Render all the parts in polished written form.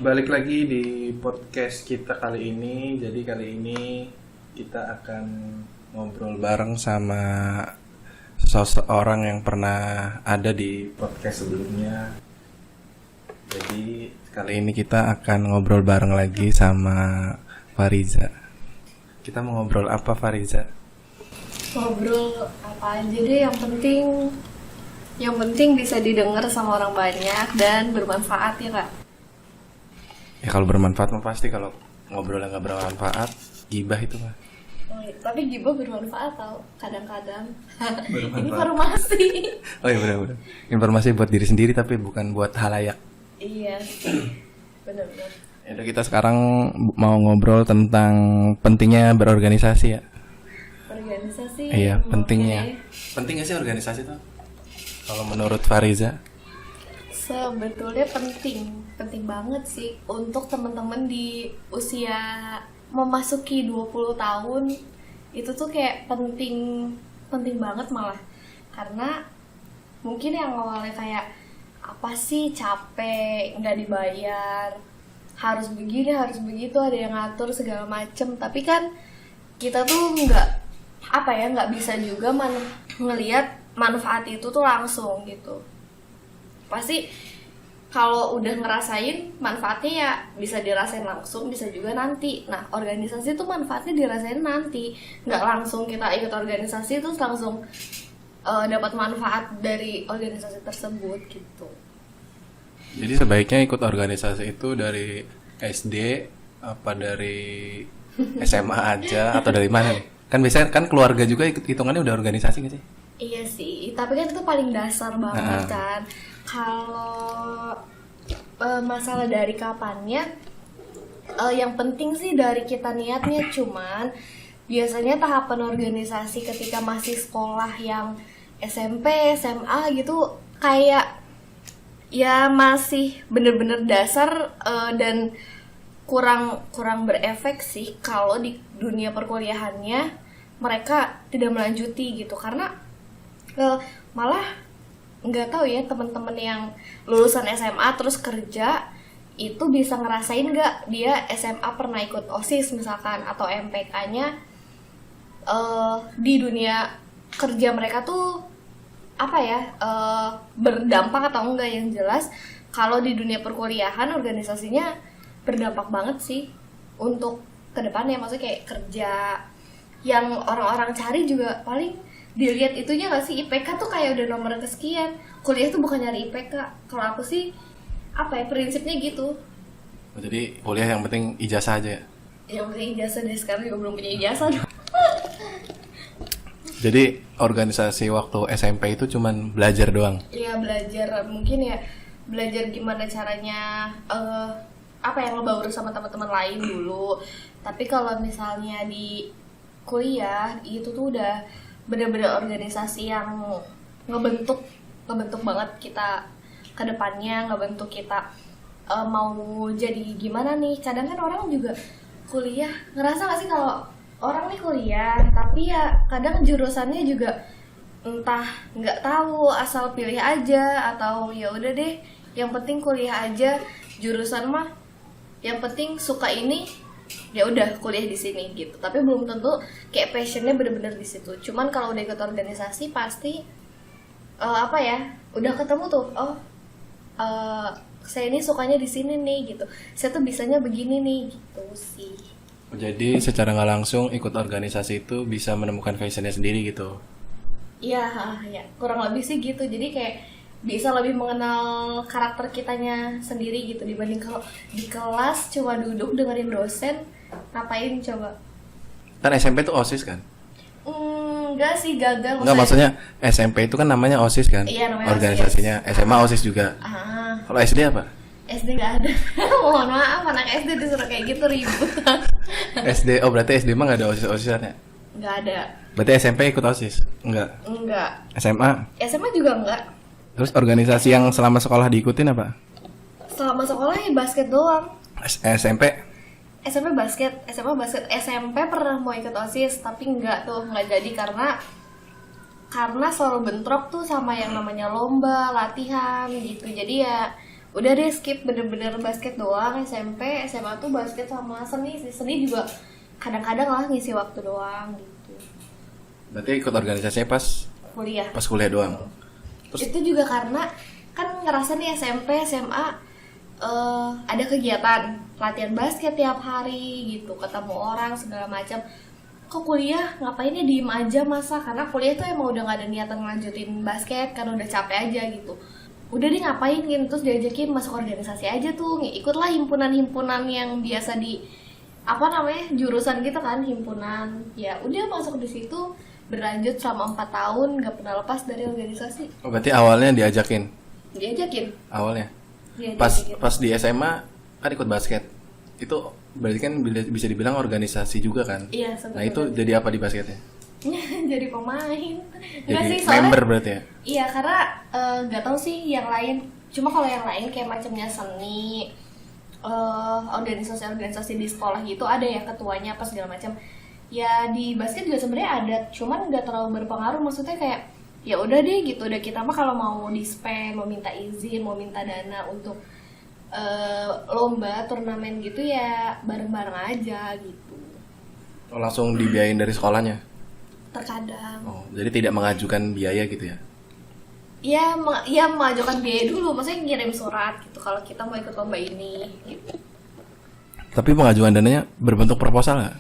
Balik lagi di podcast kita kali ini. Jadi kali ini kita akan ngobrol bareng sama seseorang yang pernah ada di podcast sebelumnya. Jadi kali ini kita akan ngobrol bareng lagi sama Fariza. Kita mau ngobrol apa, Fariza? Ngobrol apa aja deh, yang penting bisa didengar sama orang banyak dan bermanfaat ya kak. Ya kalau bermanfaat mah pasti, kalau ngobrol yang nggak bermanfaat, gibah itu mah. Tapi gibah bermanfaat tau kadang-kadang. Bermanfaat. Ini farmasi. Oh iya benar-benar. Informasi buat diri sendiri tapi bukan buat halayak. Iya, benar-benar. Yaudah, kita sekarang mau ngobrol tentang pentingnya berorganisasi ya. Organisasi. Iya, oke. pentingnya. Penting gak sih organisasi tuh? Kalau menurut Fariza? Sebetulnya penting banget sih untuk teman-teman di usia memasuki 20 tahun. Itu tuh kayak penting banget malah. Karena mungkin yang awalnya kayak apa sih, capek, nggak dibayar, harus begini, harus begitu, ada yang ngatur segala macem. Tapi kan kita tuh nggak bisa juga ngelihat manfaat itu tuh langsung gitu. Pasti kalau udah ngerasain manfaatnya ya bisa dirasain langsung, bisa juga nanti. Nah, organisasi tuh manfaatnya dirasain nanti, nggak langsung kita ikut organisasi terus langsung dapat manfaat dari organisasi tersebut gitu. Jadi sebaiknya ikut organisasi itu dari SD apa dari SMA aja atau dari mana nih? Kan biasanya kan keluarga juga hitungannya udah organisasi gak sih? Iya sih, tapi kan itu paling dasar banget kan. Kalau masalah dari kapannya, yang penting sih dari kita niatnya. Cuman biasanya tahapan organisasi ketika masih sekolah yang SMP, SMA gitu kayak ya masih bener-bener dasar, dan kurang berefek sih kalau di dunia perkuliahannya mereka tidak melanjuti gitu. Karena malah nggak tahu ya, teman-teman yang lulusan SMA terus kerja itu bisa ngerasain nggak dia SMA pernah ikut OSIS misalkan atau MPK-nya, di dunia kerja mereka tuh apa ya, berdampak atau enggak. Yang jelas kalau di dunia perkuliahan organisasinya berdampak banget sih untuk kedepannya. Maksudnya kayak kerja yang orang-orang cari juga paling dilihat itunya gak sih, IPK tuh kayak udah nomor kesekian. Kuliah tuh bukan nyari IPK. Kalau aku sih apa ya, prinsipnya gitu. Jadi kuliah yang penting ijazah aja ya? Yang penting ijazah deh, sekarang juga belum punya ijazah. Jadi organisasi waktu SMP itu cuman belajar doang? Iya, belajar, mungkin ya belajar gimana caranya apa yang ngebaur sama teman-teman lain dulu. Tapi kalau misalnya di kuliah itu tuh udah bener-bener organisasi yang ngebentuk banget kita ke depannya, ngebentuk kita mau jadi gimana nih. Kadang kan orang juga kuliah ngerasa gak sih kalau orang nih kuliah tapi ya kadang jurusannya juga entah nggak tahu, asal pilih aja, atau ya udah deh yang penting kuliah aja, jurusan mah yang penting suka ini ya udah kuliah di sini gitu. Tapi belum tentu kayak passionnya bener-bener di situ. Cuman kalau udah ikut organisasi pasti apa ya, udah ketemu tuh, saya ini sukanya di sini nih gitu, saya tuh bisanya begini nih gitu sih. Jadi secara nggak langsung ikut organisasi itu bisa menemukan passionnya sendiri gitu? Iya, ya kurang lebih sih gitu. Jadi kayak bisa lebih mengenal karakter kitanya sendiri gitu, dibanding kalau di kelas cuma duduk dengerin dosen. Ngapain coba? Kan SMP itu OSIS kan? Enggak sih, gagal. Enggak, maksudnya SMP itu kan namanya OSIS kan? Iya, namanya organisasinya. OSIS. SMA OSIS juga. Kalau SD apa? SD nggak ada. Mohon maaf, anak SD disuruh kayak gitu ribut. SD, oh berarti SD mah nggak ada OSIS-OSISannya? Nggak ada. Berarti SMP ikut OSIS? Enggak. SMA? SMA juga enggak. Terus organisasi yang selama sekolah diikutin apa? Selama sekolah ya basket doang. SMP? SMP basket, SMA basket. SMP pernah mau ikut OSIS tapi nggak jadi karena selalu bentrok tuh sama yang namanya lomba, latihan gitu. Jadi ya udah deh skip bener-bener basket doang. SMP SMA tuh basket sama seni sih. Seni juga kadang-kadang lah ngisi waktu doang gitu. Berarti ikut organisasinya Kuliah pas kuliah doang. Terus itu juga karena kan ngerasa nih SMP SMA ada kegiatan latihan basket tiap hari gitu, ketemu orang segala macam. Kok kuliah ngapainnya diem aja masa, karena kuliah tuh emang udah gak ada niatan ngelanjutin basket karena udah capek aja gitu. Udah deh ngapain gitu, terus diajakin masuk organisasi aja tuh, ikutlah himpunan-himpunan yang biasa di apa namanya jurusan gitu kan, himpunan. Ya udah masuk di situ, berlanjut selama 4 tahun gak pernah lepas dari organisasi. berarti awalnya diajakin. Awalnya. Diajakin. Pas di SMA kan ikut basket. Itu berarti kan bisa dibilang organisasi juga kan? Iya, Nah, itu jadi apa di basketnya? jadi pemain. Enggak Jadi sih, soalnya member berarti ya? iya, karena nggak tahu sih yang lain. Cuma kalau yang lain kayak macamnya seni, organisasi di sekolah gitu ada ya ketuanya apa segala macam. Ya di basket juga sebenarnya ada, cuman nggak terlalu berpengaruh. Maksudnya kayak ya udah deh gitu. Udah kita mah kalau mau dispen, mau minta izin, mau minta dana untuk lomba, turnamen gitu ya bareng-bareng aja gitu. Oh, langsung dibiayain dari sekolahnya? Terkadang. Oh, jadi tidak mengajukan biaya gitu ya? Ya mengajukan biaya dulu, maksudnya ngirim surat gitu kalau kita mau ikut lomba ini gitu. Tapi pengajuan dananya berbentuk proposal nggak?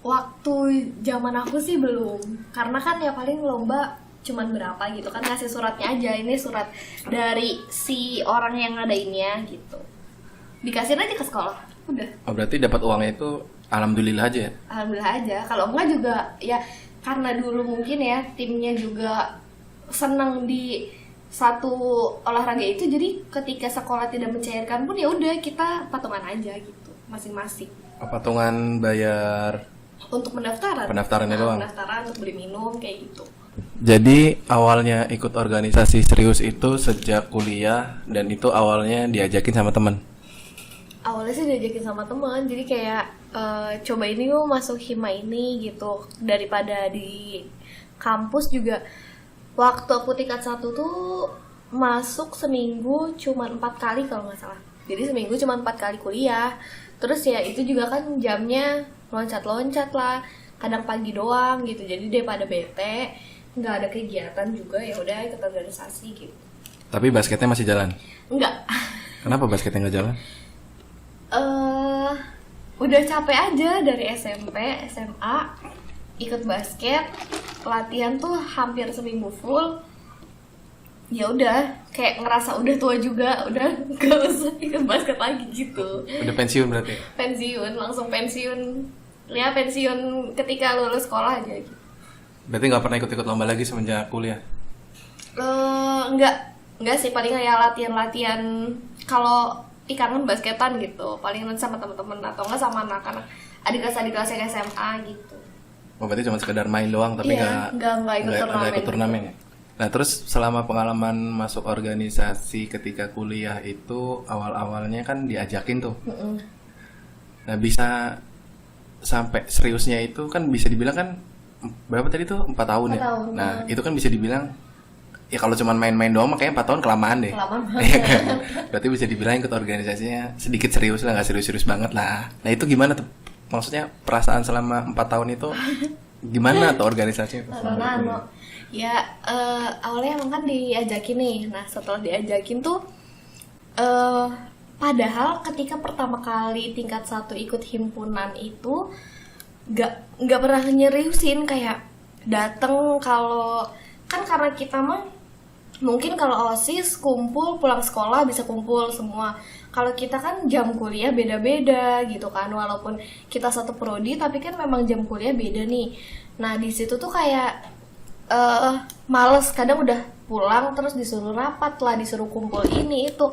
Waktu zaman aku sih belum, karena kan ya paling lomba cuman berapa gitu kan, ngasih suratnya aja, ini surat dari si orang yang ngadainnya gitu, dikasihin aja ke sekolah, udah. Oh, berarti dapat uangnya itu alhamdulillah aja ya? Alhamdulillah aja. Kalau enggak juga ya karena dulu mungkin ya timnya juga senang di satu olahraga itu, jadi ketika sekolah tidak mencairkan pun ya udah kita patungan aja gitu masing-masing. Patungan bayar Untuk pendaftaran. Pendaftarannya doang? Pendaftaran untuk beli minum kayak gitu. Jadi awalnya ikut organisasi serius itu sejak kuliah, dan itu awalnya diajakin sama temen? Awalnya sih diajakin sama teman, jadi kayak coba ini yuk masuk hima ini gitu, daripada di kampus juga. Waktu aku tingkat 1 tuh masuk seminggu cuma 4 kali kalau nggak salah, jadi seminggu cuma 4 kali kuliah. Terus ya itu juga kan jamnya loncat-loncat lah, kadang pagi doang gitu, jadi daripada bete nggak ada kegiatan juga, ya udah ikut organisasi gitu. Tapi basketnya masih jalan? Enggak. Kenapa basketnya nggak jalan? Udah capek aja dari SMP, SMA ikut basket, latihan tuh hampir seminggu full. Ya udah, kayak ngerasa udah tua juga, udah gak usah ikut basket lagi gitu. Udah pensiun berarti? Pensiun, langsung pensiun. Ya pensiun ketika lulus sekolah aja gitu. Berarti nggak pernah ikut-ikut lomba lagi semenjak kuliah? Enggak sih, paling kayak latihan-latihan kalau kangen basketan gitu, paling sama teman-teman atau enggak sama anak-anak adik kelas yang SMA gitu. Oh, berarti cuma sekedar main doang tapi Iya, nggak ikut turnamen ya? Nah, terus selama pengalaman masuk organisasi ketika kuliah itu awal-awalnya kan diajakin tuh. Nah, bisa sampai seriusnya itu kan bisa dibilang kan berapa tadi tuh? 4 tahun ya? 4 tahun. Nah, itu kan bisa dibilang ya kalau cuma main-main doang makanya 4 tahun kelamaan deh. Kelamaan Iya banget. kan? Berarti bisa dibilang ikut organisasinya sedikit serius lah, nggak serius-serius banget lah. Nah, itu gimana tuh? Maksudnya perasaan selama 4 tahun itu gimana tuh organisasinya? Ya awalnya emang kan diajakin nih. Nah setelah diajakin tuh padahal ketika pertama kali tingkat 1 ikut himpunan itu nggak pernah nyeriusin, kayak dateng kalau kan karena kita mah mungkin kalau OSIS kumpul pulang sekolah bisa kumpul semua. Kalau kita kan jam kuliah beda-beda gitu kan, walaupun kita satu prodi tapi kan memang jam kuliah beda nih. Nah di situ tuh kayak males, kadang udah pulang terus disuruh rapat lah, disuruh kumpul ini itu,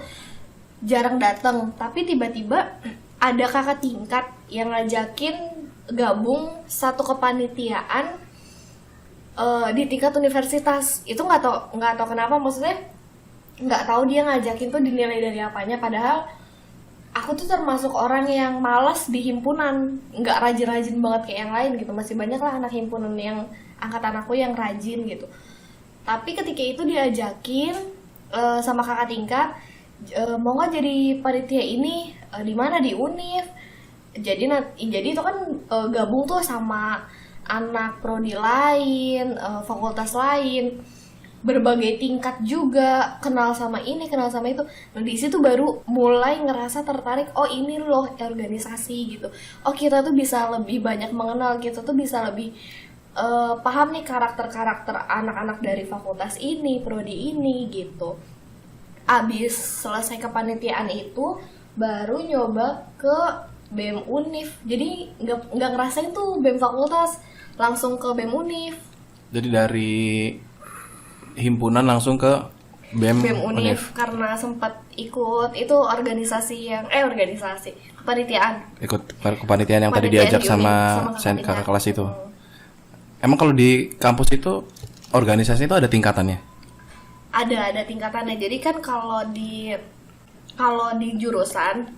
jarang datang. Tapi tiba-tiba ada kakak tingkat yang ngajakin gabung satu kepanitiaan di tingkat universitas. Itu nggak tahu kenapa, maksudnya nggak tahu dia ngajakin tuh dinilai dari apanya. Padahal aku tuh termasuk orang yang malas di himpunan, nggak rajin-rajin banget kayak yang lain gitu. Masih banyak lah anak himpunan yang angkatan aku yang rajin gitu. Tapi ketika itu diajakin sama kakak tingkat, mau nggak jadi panitia ini di mana di Univ. Jadi itu kan gabung tuh sama anak prodi lain, fakultas lain, berbagai tingkat juga, kenal sama ini, kenal sama itu. Nah, di situ baru mulai ngerasa tertarik, oh ini loh organisasi gitu. Oh, kita tuh bisa lebih banyak mengenal, kita tuh bisa lebih paham nih karakter-karakter anak-anak dari fakultas ini, prodi ini gitu. Abis selesai kepanitiaan itu, baru nyoba ke BEM Univ. Jadi nggak ngerasain tuh BEM fakultas, langsung ke BEM Univ. Jadi dari himpunan langsung ke BEM BEM Univ Univ. karena sempat ikut itu organisasi kepanitiaan. Ikut kepanitiaan yang tadi Kepanitiaan diajak di sama Univ, sama kakak kakak kelas itu. Hmm. Emang kalau di kampus itu organisasi itu ada tingkatannya? Ada tingkatannya. Jadi kan kalau di jurusan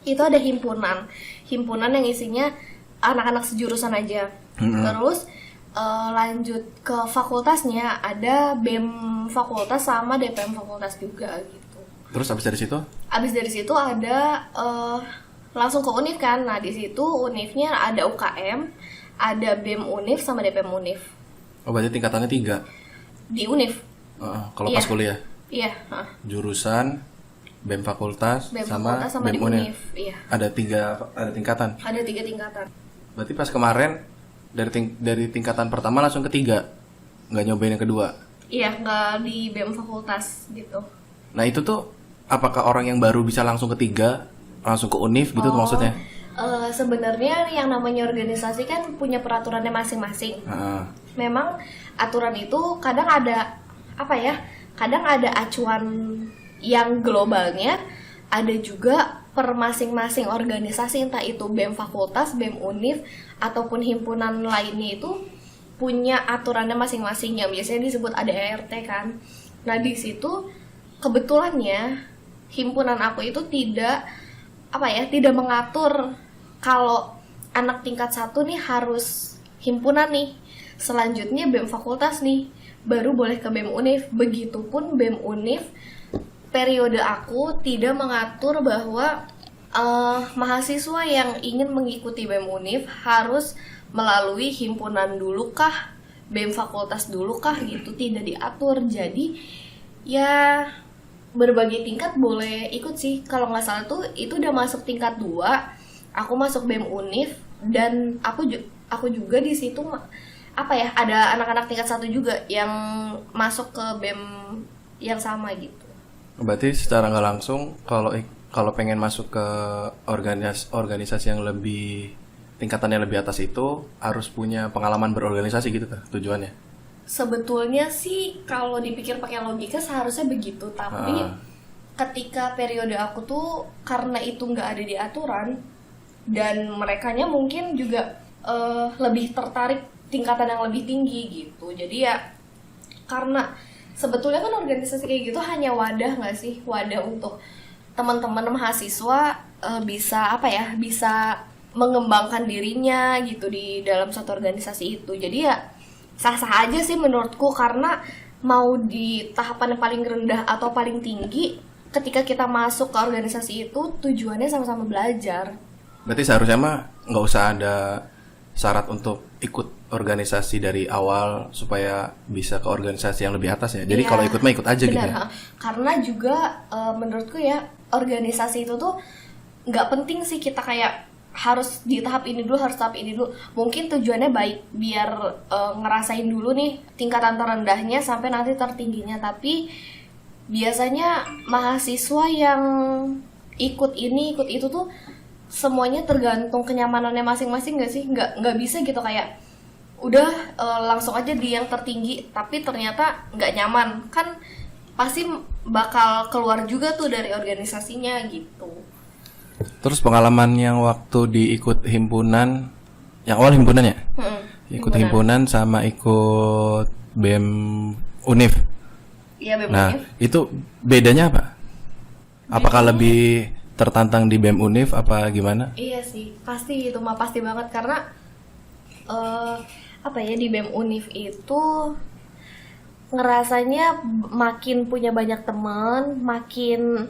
itu ada himpunan yang isinya anak-anak sejurusan aja. Terus lanjut ke fakultasnya ada BEM fakultas sama DPM fakultas juga gitu. Terus abis dari situ ada langsung ke Univ kan. Nah, di situ Univnya ada UKM, ada BEM Univ sama DPM Univ. Oh, berarti tingkatannya 3 Di Univ. kalau Iya. pas kuliah. Iya, Jurusan, BEM fakultas, BEM sama fakultas sama BEM di Univ. Univ. Iya. Ada tingkatan. Ada 3 tingkatan. Berarti pas kemarin dari tingkatan pertama langsung ke 3, nggak nyobain yang kedua. Iya, nggak di BEM fakultas gitu. Nah itu tuh apakah orang yang baru bisa langsung ke 3, langsung ke Univ gitu tuh maksudnya? Sebenarnya yang namanya organisasi kan punya peraturannya masing-masing. Memang aturan itu kadang ada kadang ada acuan yang globalnya, ada juga per masing-masing organisasi, entah itu BEM fakultas, BEM Univ, ataupun himpunan lainnya itu punya aturannya masing-masing yang biasanya disebut ADART kan. Nah, di situ kebetulannya himpunan aku itu tidak mengatur kalau anak tingkat 1 nih harus himpunan nih. Selanjutnya BEM fakultas nih baru boleh ke BEM Univ. Begitupun BEM Univ periode aku tidak mengatur bahwa mahasiswa yang ingin mengikuti BEM Univ harus melalui himpunan dulu kah, BEM fakultas dulu kah gitu, tidak diatur. Jadi ya berbagai tingkat boleh ikut sih. Kalau nggak salah tuh itu udah masuk tingkat 2, aku masuk BEM Univ, dan aku juga di situ ada anak-anak tingkat 1 juga yang masuk ke BEM yang sama gitu. Berarti secara nggak langsung kalau pengen masuk ke organisasi yang lebih tingkatannya lebih atas itu harus punya pengalaman berorganisasi gitu kan tujuannya? Sebetulnya sih kalau dipikir pakai logika seharusnya begitu, tapi ketika periode aku tuh karena itu nggak ada di aturan dan merekanya mungkin juga lebih tertarik tingkatan yang lebih tinggi gitu. Jadi ya karena sebetulnya kan organisasi kayak gitu hanya wadah nggak sih, wadah untuk teman-teman mahasiswa bisa mengembangkan dirinya gitu di dalam satu organisasi itu. Jadi ya sah-sah aja sih menurutku, karena mau di tahapan yang paling rendah atau paling tinggi, ketika kita masuk ke organisasi itu tujuannya sama-sama belajar. Berarti seharusnya mah nggak usah ada syarat untuk ikut organisasi dari awal supaya bisa ke organisasi yang lebih atas ya. Jadi Iya, kalau ikut mah ikut aja benar, gitu ya. Karena juga menurutku ya organisasi itu tuh nggak penting sih kita kayak harus di tahap ini dulu, harus tahap ini dulu. Mungkin tujuannya baik biar ngerasain dulu nih tingkatan terendahnya sampai nanti tertingginya. Tapi biasanya mahasiswa yang ikut ini ikut itu tuh semuanya tergantung kenyamanannya masing-masing nggak sih? Nggak bisa gitu kayak udah langsung aja di yang tertinggi tapi ternyata nggak nyaman, kan pasti bakal keluar juga tuh dari organisasinya gitu. Terus pengalaman yang waktu diikut himpunan, yang awal himpunan ya? Ikut himpunan sama ikut BEM Univ. Iya, BEM Nah, Univ. itu bedanya apa? Apakah lebih tertantang di BEM Univ apa gimana? Iya sih, pasti itu mah pasti banget karena di BEM Univ itu ngerasanya makin punya banyak teman, makin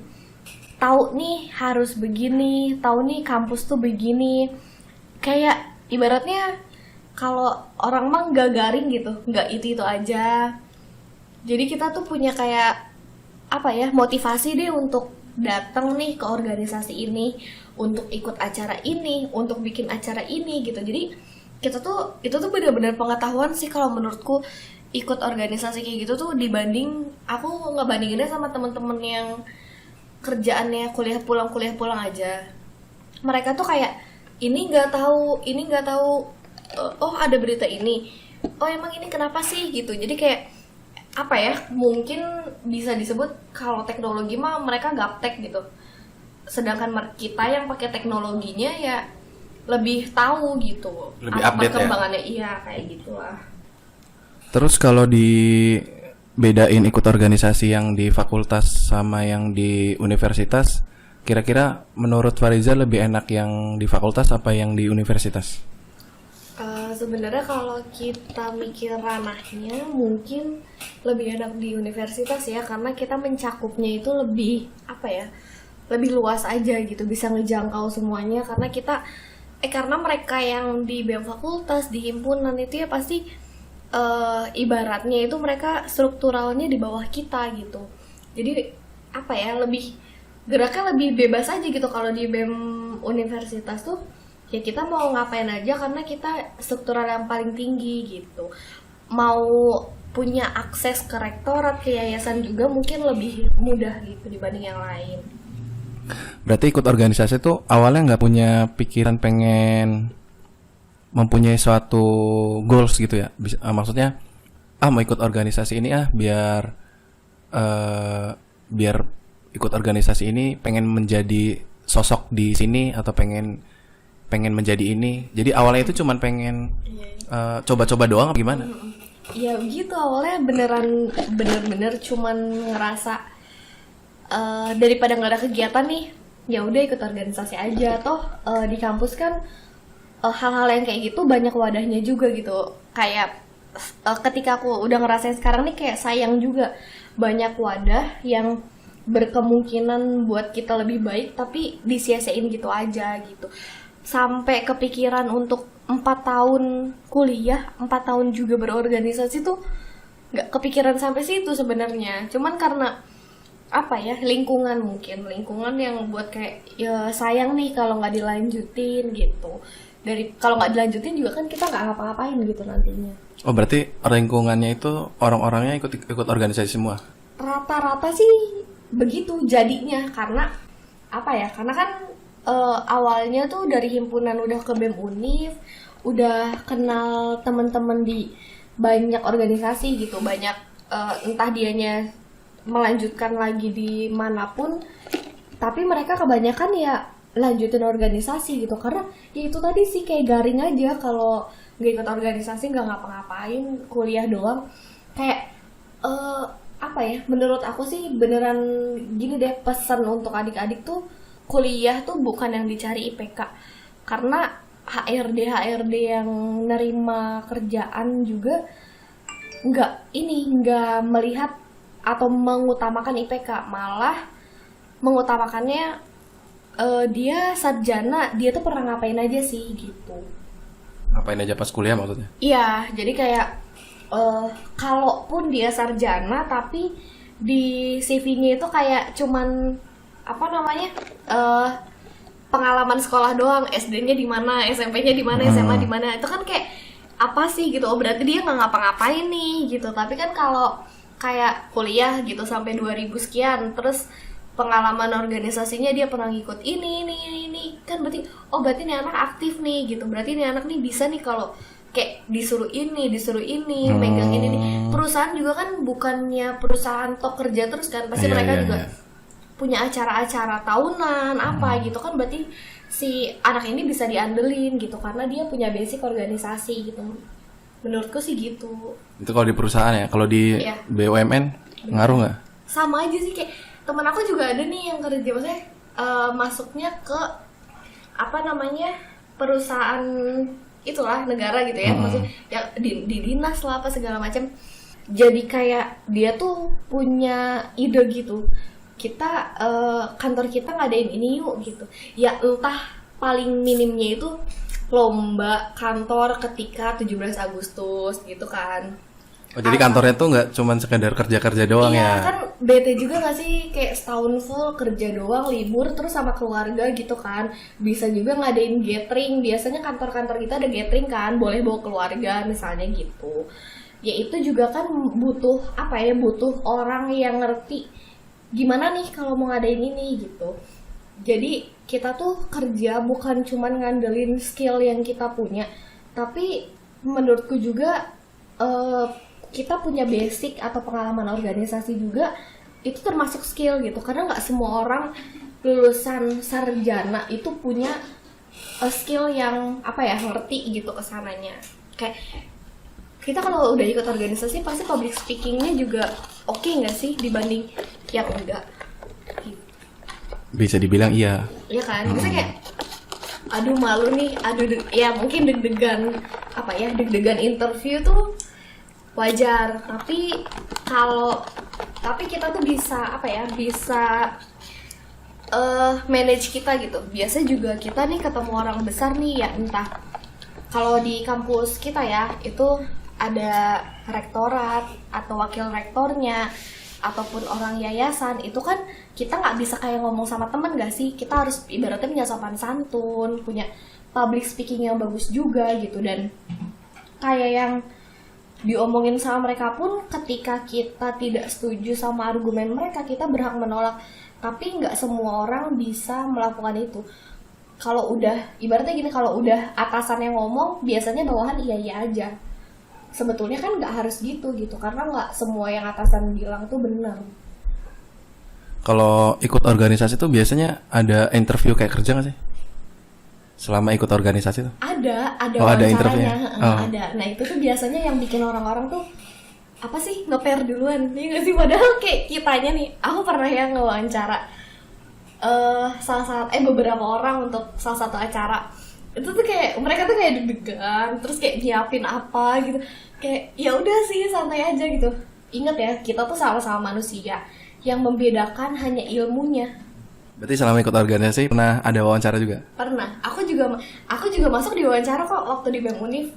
tahu nih harus begini, tahu nih kampus tuh begini. Kayak ibaratnya kalau orang mah nggak garing gitu, nggak itu aja. Jadi kita tuh punya kayak apa ya, motivasi deh untuk datang nih ke organisasi ini, untuk ikut acara ini, untuk bikin acara ini gitu. Jadi kita tuh itu tuh benar-benar pengetahuan sih kalau menurutku, ikut organisasi kayak gitu tuh dibanding aku ngebandinginnya sama temen-temen yang kerjaannya kuliah pulang aja. Mereka tuh kayak ini nggak tahu, oh ada berita ini, oh emang ini kenapa sih gitu. Jadi kayak apa ya, mungkin bisa disebut kalau teknologi mah mereka gaptek gitu, sedangkan kita yang pakai teknologinya ya lebih tahu gitu, lebih apa update perkembangannya. Iya kayak gitulah. Terus kalau dibedain ikut organisasi yang di fakultas sama yang di universitas, kira-kira menurut Fariza lebih enak yang di fakultas apa yang di universitas? Sebenarnya kalau kita mikir ranahnya mungkin lebih enak di universitas ya, karena kita mencakupnya itu lebih apa ya, lebih luas aja gitu, bisa ngejangkau semuanya. Karena mereka yang di BEM fakultas, di himpunan itu ya pasti ibaratnya itu mereka strukturalnya di bawah kita gitu. Jadi apa ya, lebih geraknya lebih bebas aja gitu. Kalau di BEM universitas tuh ya kita mau ngapain aja karena kita struktural yang paling tinggi gitu. Mau punya akses ke rektorat, ke yayasan juga mungkin lebih mudah gitu dibanding yang lain. Berarti ikut organisasi tuh awalnya nggak punya pikiran pengen mempunyai suatu goals gitu ya. Maksudnya mau ikut organisasi ini biar ikut organisasi ini pengen menjadi sosok di sini atau pengen menjadi ini. Jadi awalnya itu cuman pengen coba-coba doang apa gimana? Ya gitu, awalnya bener-bener cuman ngerasa daripada nggak ada kegiatan nih, ya udah ikut organisasi aja. Toh di kampus kan hal-hal yang kayak gitu banyak wadahnya juga gitu. Kayak ketika aku udah ngerasain sekarang nih, kayak sayang juga banyak wadah yang berkemungkinan buat kita lebih baik tapi disia-siain gitu aja gitu. Sampai kepikiran untuk 4 tahun kuliah, 4 tahun juga berorganisasi tuh nggak kepikiran sampai situ sebenarnya. Cuman karena apa ya, lingkungan yang buat kayak ya sayang nih kalau nggak dilanjutin gitu. Kalau nggak dilanjutin juga kan kita nggak ngapa-ngapain gitu nantinya. Oh berarti lingkungannya itu orang-orangnya ikut organisasi semua? Rata-rata sih begitu jadinya, karena apa ya, karena kan awalnya tuh dari himpunan udah ke BEM Univ, udah kenal teman-teman di banyak organisasi gitu, banyak entah dianya melanjutkan lagi di manapun, tapi mereka kebanyakan ya lanjutin organisasi gitu. Karena ya itu tadi sih, kayak garing aja kalau nggak ikut organisasi, nggak ngapa-ngapain, kuliah doang. Kayak apa ya, menurut aku sih beneran gini deh, pesan untuk adik-adik tuh, kuliah tuh bukan yang dicari IPK. Karena HRD yang nerima kerjaan juga nggak melihat atau mengutamakan IPK, malah mengutamakannya dia sarjana, dia tuh pernah ngapain aja sih gitu. Ngapain aja pas kuliah maksudnya? Iya, jadi kayak kalaupun dia sarjana tapi di CV-nya itu kayak cuman apa namanya, pengalaman sekolah doang, SD-nya di mana, SMP-nya di mana, SMA di mana, itu kan kayak apa sih gitu. Oh berarti dia nggak ngapa-ngapain nih gitu. Tapi kan kalau kayak kuliah gitu sampai 2000 sekian, terus pengalaman organisasinya dia pernah ngikut ini kan, berarti ini anak aktif nih gitu. Berarti ini anak nih bisa nih kalau kayak disuruh ini megang ini nih. Perusahaan juga kan bukannya perusahaan tok kerja terus kan, pasti mereka juga punya acara-acara tahunan apa gitu kan. Berarti si anak ini bisa diandelin gitu karena dia punya basic organisasi gitu. Menurutku sih gitu. Itu kalau di perusahaan ya. Kalau di BUMN ngaruh nggak? Sama aja sih, kayak temen aku juga ada nih yang kerja, maksudnya masuknya ke apa namanya, perusahaan itulah negara gitu ya, maksudnya ya di dinas lah apa segala macam. Jadi kayak dia tuh punya ide gitu, kita kantor kita ngadain ini yuk gitu. Ya entah paling minimnya itu lomba kantor ketika 17 Agustus gitu kan. Oh, jadi kantornya tuh nggak cuma sekedar kerja-kerja doang iya, ya? kan bete juga gak sih kayak setahun full kerja doang, libur terus sama keluarga gitu kan. Bisa juga ngadain gathering, biasanya kantor-kantor kita ada gathering kan, boleh bawa keluarga misalnya gitu. Ya itu juga kan butuh apa ya, butuh orang yang ngerti gimana nih kalau mau ngadain ini gitu. Jadi kita tuh kerja bukan cuman ngandelin skill yang kita punya, tapi menurutku juga kita punya basic atau pengalaman organisasi juga itu termasuk skill gitu, karena nggak semua orang lulusan sarjana itu punya skill yang apa ya, ngerti gitu kesananya. Kayak kita kalau udah ikut organisasi pasti public speakingnya juga oke nggak sih dibanding yang enggak gitu. Bisa dibilang iya. Iya kan, misalnya kayak aduh malu nih, ya mungkin deg-degan apa ya, deg-degan interview tuh wajar, tapi kita tuh bisa apa ya, bisa manage kita gitu. Biasa juga kita nih ketemu orang besar nih ya, entah kalau di kampus kita ya itu ada rektorat atau wakil rektornya ataupun orang yayasan, itu kan kita nggak bisa kayak ngomong sama teman gak sih, kita harus ibaratnya punya sopan santun, punya public speaking yang bagus juga gitu. Dan kayak yang diomongin sama mereka pun ketika kita tidak setuju sama argumen mereka, kita berhak menolak. Tapi nggak semua orang bisa melakukan itu. Kalau udah ibaratnya gini, kalau udah atasan yang ngomong, biasanya bawahan iya aja. Sebetulnya kan nggak harus gitu, karena nggak semua yang atasan bilang tuh benar. Kalau ikut organisasi tuh biasanya ada interview kayak kerja nggak sih? Selama ikut organisasi tuh? Ada ada interviewnya. Ada. Nah itu tuh biasanya yang bikin orang-orang tuh apa sih, nge-pair duluan. Iya nggak sih, padahal kayak kitanya nih, aku pernah yang ngewawancara beberapa orang untuk salah satu acara. Itu tuh kayak mereka tuh kayak deg-degan, terus kayak nyiapin apa gitu. Kayak ya udah sih, santai aja gitu. Ingat ya, kita tuh sama-sama manusia. Yang membedakan hanya ilmunya. Berarti selama ikut organisasi pernah ada wawancara juga? Pernah. Aku juga masuk di wawancara kok waktu di BEM Univ.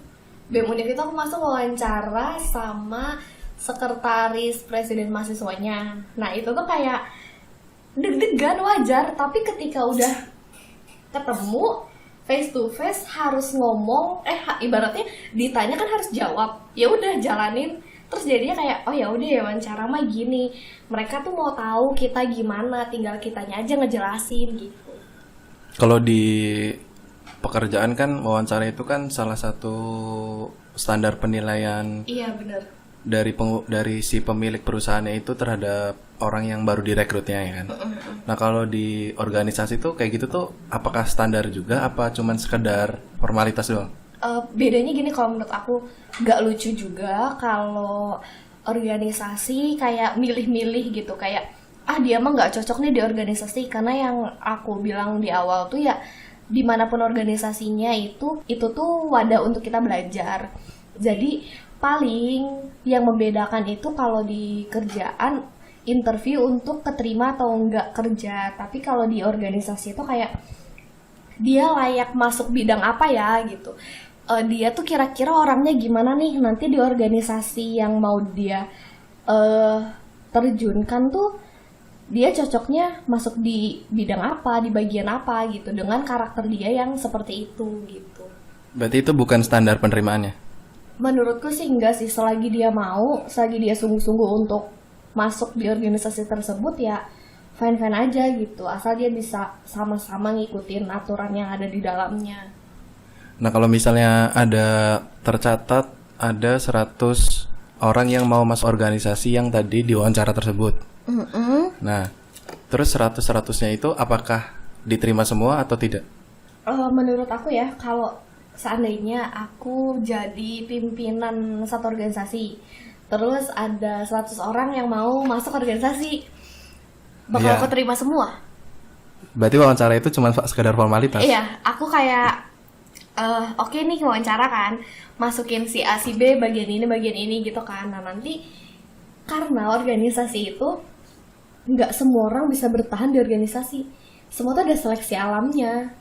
BEM Univ itu aku masuk wawancara sama sekretaris presiden mahasiswanya. Nah itu tuh kayak deg-degan, wajar. Tapi ketika udah ketemu face to face harus ngomong, ibaratnya ditanya kan harus jawab. Ya udah jalanin. Terus jadinya kayak oh ya udah ya, wawancara mah gini. Mereka tuh mau tahu kita gimana, tinggal kitanya aja ngejelasin gitu. Kalau di pekerjaan kan wawancara itu kan salah satu standar penilaian. Iya benar. Dari si pemilik perusahaannya itu terhadap orang yang baru direkrutnya ya kan. Nah kalau di organisasi tuh kayak gitu tuh apakah standar juga apa cuman sekedar formalitas doang? Bedanya gini, kalau menurut aku nggak lucu juga kalau organisasi kayak milih-milih gitu, kayak dia mah nggak cocok nih di organisasi. Karena yang aku bilang di awal tuh ya, dimanapun organisasinya itu tuh wadah untuk kita belajar. Jadi paling yang membedakan itu kalau di kerjaan interview untuk keterima atau enggak kerja. Tapi kalau di organisasi itu kayak dia layak masuk bidang apa ya gitu. Dia tuh kira-kira orangnya gimana nih nanti di organisasi yang mau dia terjunkan tuh, dia cocoknya masuk di bidang apa, di bagian apa gitu, dengan karakter dia yang seperti itu gitu. Berarti itu bukan standar penerimaannya? Menurutku sih enggak sih, selagi dia mau, selagi dia sungguh-sungguh untuk masuk di organisasi tersebut ya fine-fine aja gitu, asal dia bisa sama-sama ngikutin aturan yang ada di dalamnya. Nah kalau misalnya ada tercatat ada 100 orang yang mau masuk organisasi yang tadi diwawancara tersebut. Nah terus 100-100-nya itu apakah diterima semua atau tidak? Menurut aku ya, kalau seandainya aku jadi pimpinan satu organisasi, terus ada 100 orang yang mau masuk organisasi, bakal aku terima semua. Berarti wawancara itu cuma sekedar formalitas? Iya, aku kayak oke nih wawancara kan, masukin si A si B bagian ini gitu kan. Nah nanti karena organisasi itu nggak semua orang bisa bertahan di organisasi. Semua tuh ada seleksi alamnya.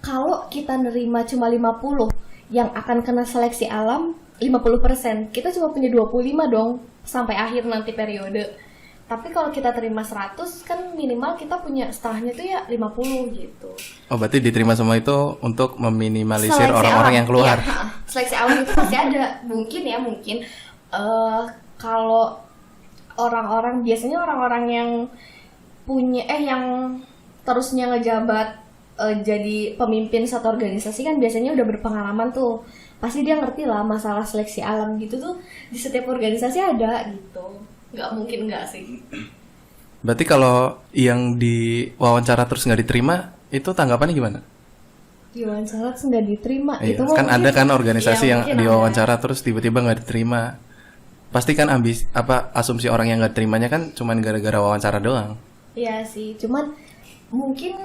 Kalau kita nerima cuma 50, yang akan kena seleksi alam 50%, kita cuma punya 25 dong sampai akhir nanti periode. Tapi kalau kita terima 100, kan minimal kita punya setengahnya tuh ya 50 gitu. Oh, berarti diterima semua itu untuk meminimalisir Seleksi orang-orang alam. yang keluar. Ya, seleksi alam itu pasti ada. Mungkin kalau orang-orang, biasanya orang-orang yang punya yang terusnya ngejabat jadi pemimpin satu organisasi kan biasanya udah berpengalaman tuh. Pasti dia ngerti lah masalah seleksi alam gitu tuh di setiap organisasi ada gitu. Nggak mungkin nggak sih. Berarti kalau yang diwawancara terus nggak diterima, itu tanggapannya gimana? Diwawancara terus nggak diterima. Iya, Itu kan mungkin, ada kan organisasi iya, yang mungkin diwawancara terus tiba-tiba nggak diterima. Pasti kan asumsi orang yang nggak terimanya kan cuman gara-gara wawancara doang. Iya sih, cuman mungkin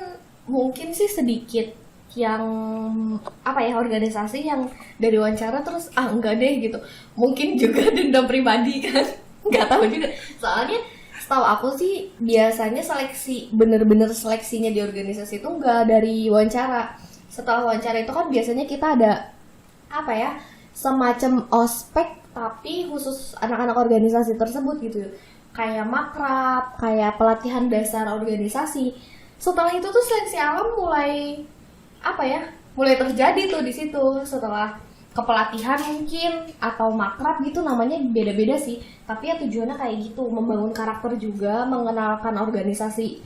sih sedikit yang organisasi yang dari wawancara terus enggak deh gitu. Mungkin juga dendam pribadi kan. Nggak tahu juga. Soalnya setahu aku sih biasanya bener-bener seleksinya di organisasi itu enggak dari wawancara. Setelah wawancara itu kan biasanya kita ada semacam ospek tapi khusus anak-anak organisasi tersebut gitu. Kayak makrab, kayak pelatihan dasar organisasi. Setelah itu tuh seleksi alam mulai terjadi tuh di situ. Setelah kepelatihan mungkin atau makrab gitu, namanya beda-beda sih. Tapi ya tujuannya kayak gitu, membangun karakter juga, mengenalkan organisasi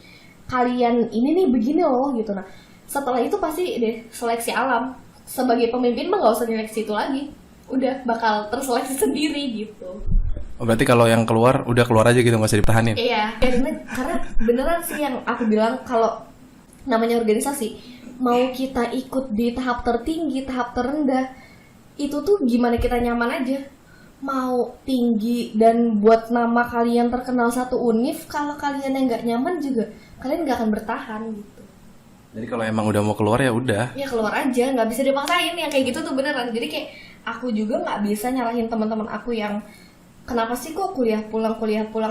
kalian ini nih begini loh gitu. Nah, setelah itu pasti deh seleksi alam. Sebagai pemimpin mah nggak usah seleksi itu lagi. Udah bakal terseleksi sendiri gitu. Oh, berarti kalau yang keluar udah keluar aja gitu, nggak usah dipertahanin? Iya, karena beneran sih yang aku bilang, kalau namanya organisasi, mau kita ikut di tahap tertinggi, tahap terendah, itu tuh gimana kita nyaman aja. Mau tinggi dan buat nama kalian terkenal satu univ, kalau kalian yang nggak nyaman juga, kalian nggak akan bertahan gitu. Jadi kalau emang udah mau keluar ya udah. Ya keluar aja, nggak bisa dipaksain, yang kayak gitu tuh beneran. Jadi kayak aku juga nggak bisa nyalahin teman-teman aku yang kenapa sih kok kuliah pulang